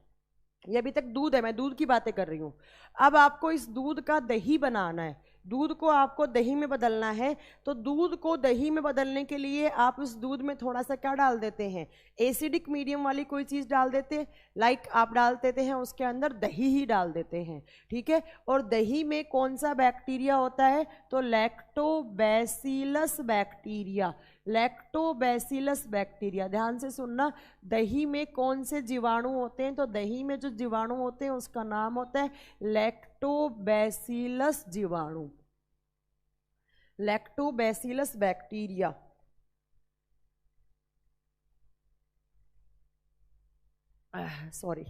ये अभी तक दूध है, मैं दूध की बातें कर रही हूँ। अब आपको इस दूध का दही बनाना है, दूध को आपको दही में बदलना है, तो दूध को दही में बदलने के लिए आप उस दूध में थोड़ा सा क्या डाल देते हैं, एसिडिक मीडियम वाली कोई चीज़ डाल देते हैं, लाइक आप डाल देते हैं उसके अंदर दही ही डाल देते हैं, ठीक है। और दही में कौन सा बैक्टीरिया होता है, तो लैक्टोबैसिलस बैक्टीरिया, लैक्टोबैसिलस बैक्टीरिया। ध्यान से सुनना, दही में कौन से जीवाणु होते हैं, तो दही में जो जीवाणु होते हैं उसका नाम होता है लैक्टोबैसिलस जीवाणु, लैक्टोबैसिलस बैक्टीरिया। सॉरी,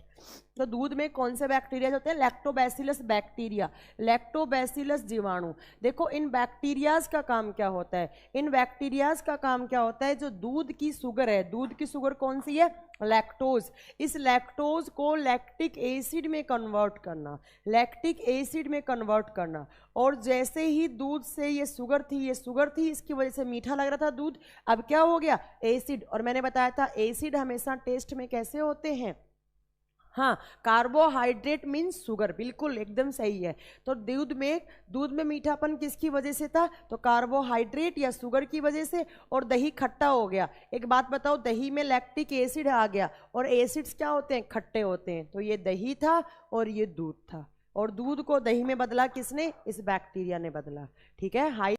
तो दूध में कौन से बैक्टीरिया होते हैं, लैक्टोबैसिलस बैक्टीरिया, लैक्टोबैसिलस जीवाणु। देखो इन बैक्टीरियाज का काम क्या होता है, इन बैक्टीरियाज का काम क्या होता है, जो दूध की शुगर है, दूध की शुगर कौन सी है, लैक्टोज। इस लैक्टोज को लैक्टिक एसिड में कन्वर्ट करना, लैक्टिक एसिड में कन्वर्ट करना। और जैसे ही दूध से ये शुगर थी, इसकी वजह से मीठा लग रहा था दूध, अब क्या हो गया, एसिड। और मैंने बताया था एसिड हमेशा टेस्ट में कैसे होते हैं, हाँ, कार्बोहाइड्रेट मीन्स शुगर, बिल्कुल एकदम सही है। तो दूध में मीठापन किसकी वजह से था? तो कार्बोहाइड्रेट या शुगर की वजह से। और दही खट्टा हो गया। एक बात बताओ, दही में लैक्टिक एसिड आ गया, और एसिड्स क्या होते हैं? खट्टे होते हैं। तो ये दही था और ये दूध था, और दूध को दही में बदला किसने? इस बैक्टीरिया ने बदला। ठीक है। हाई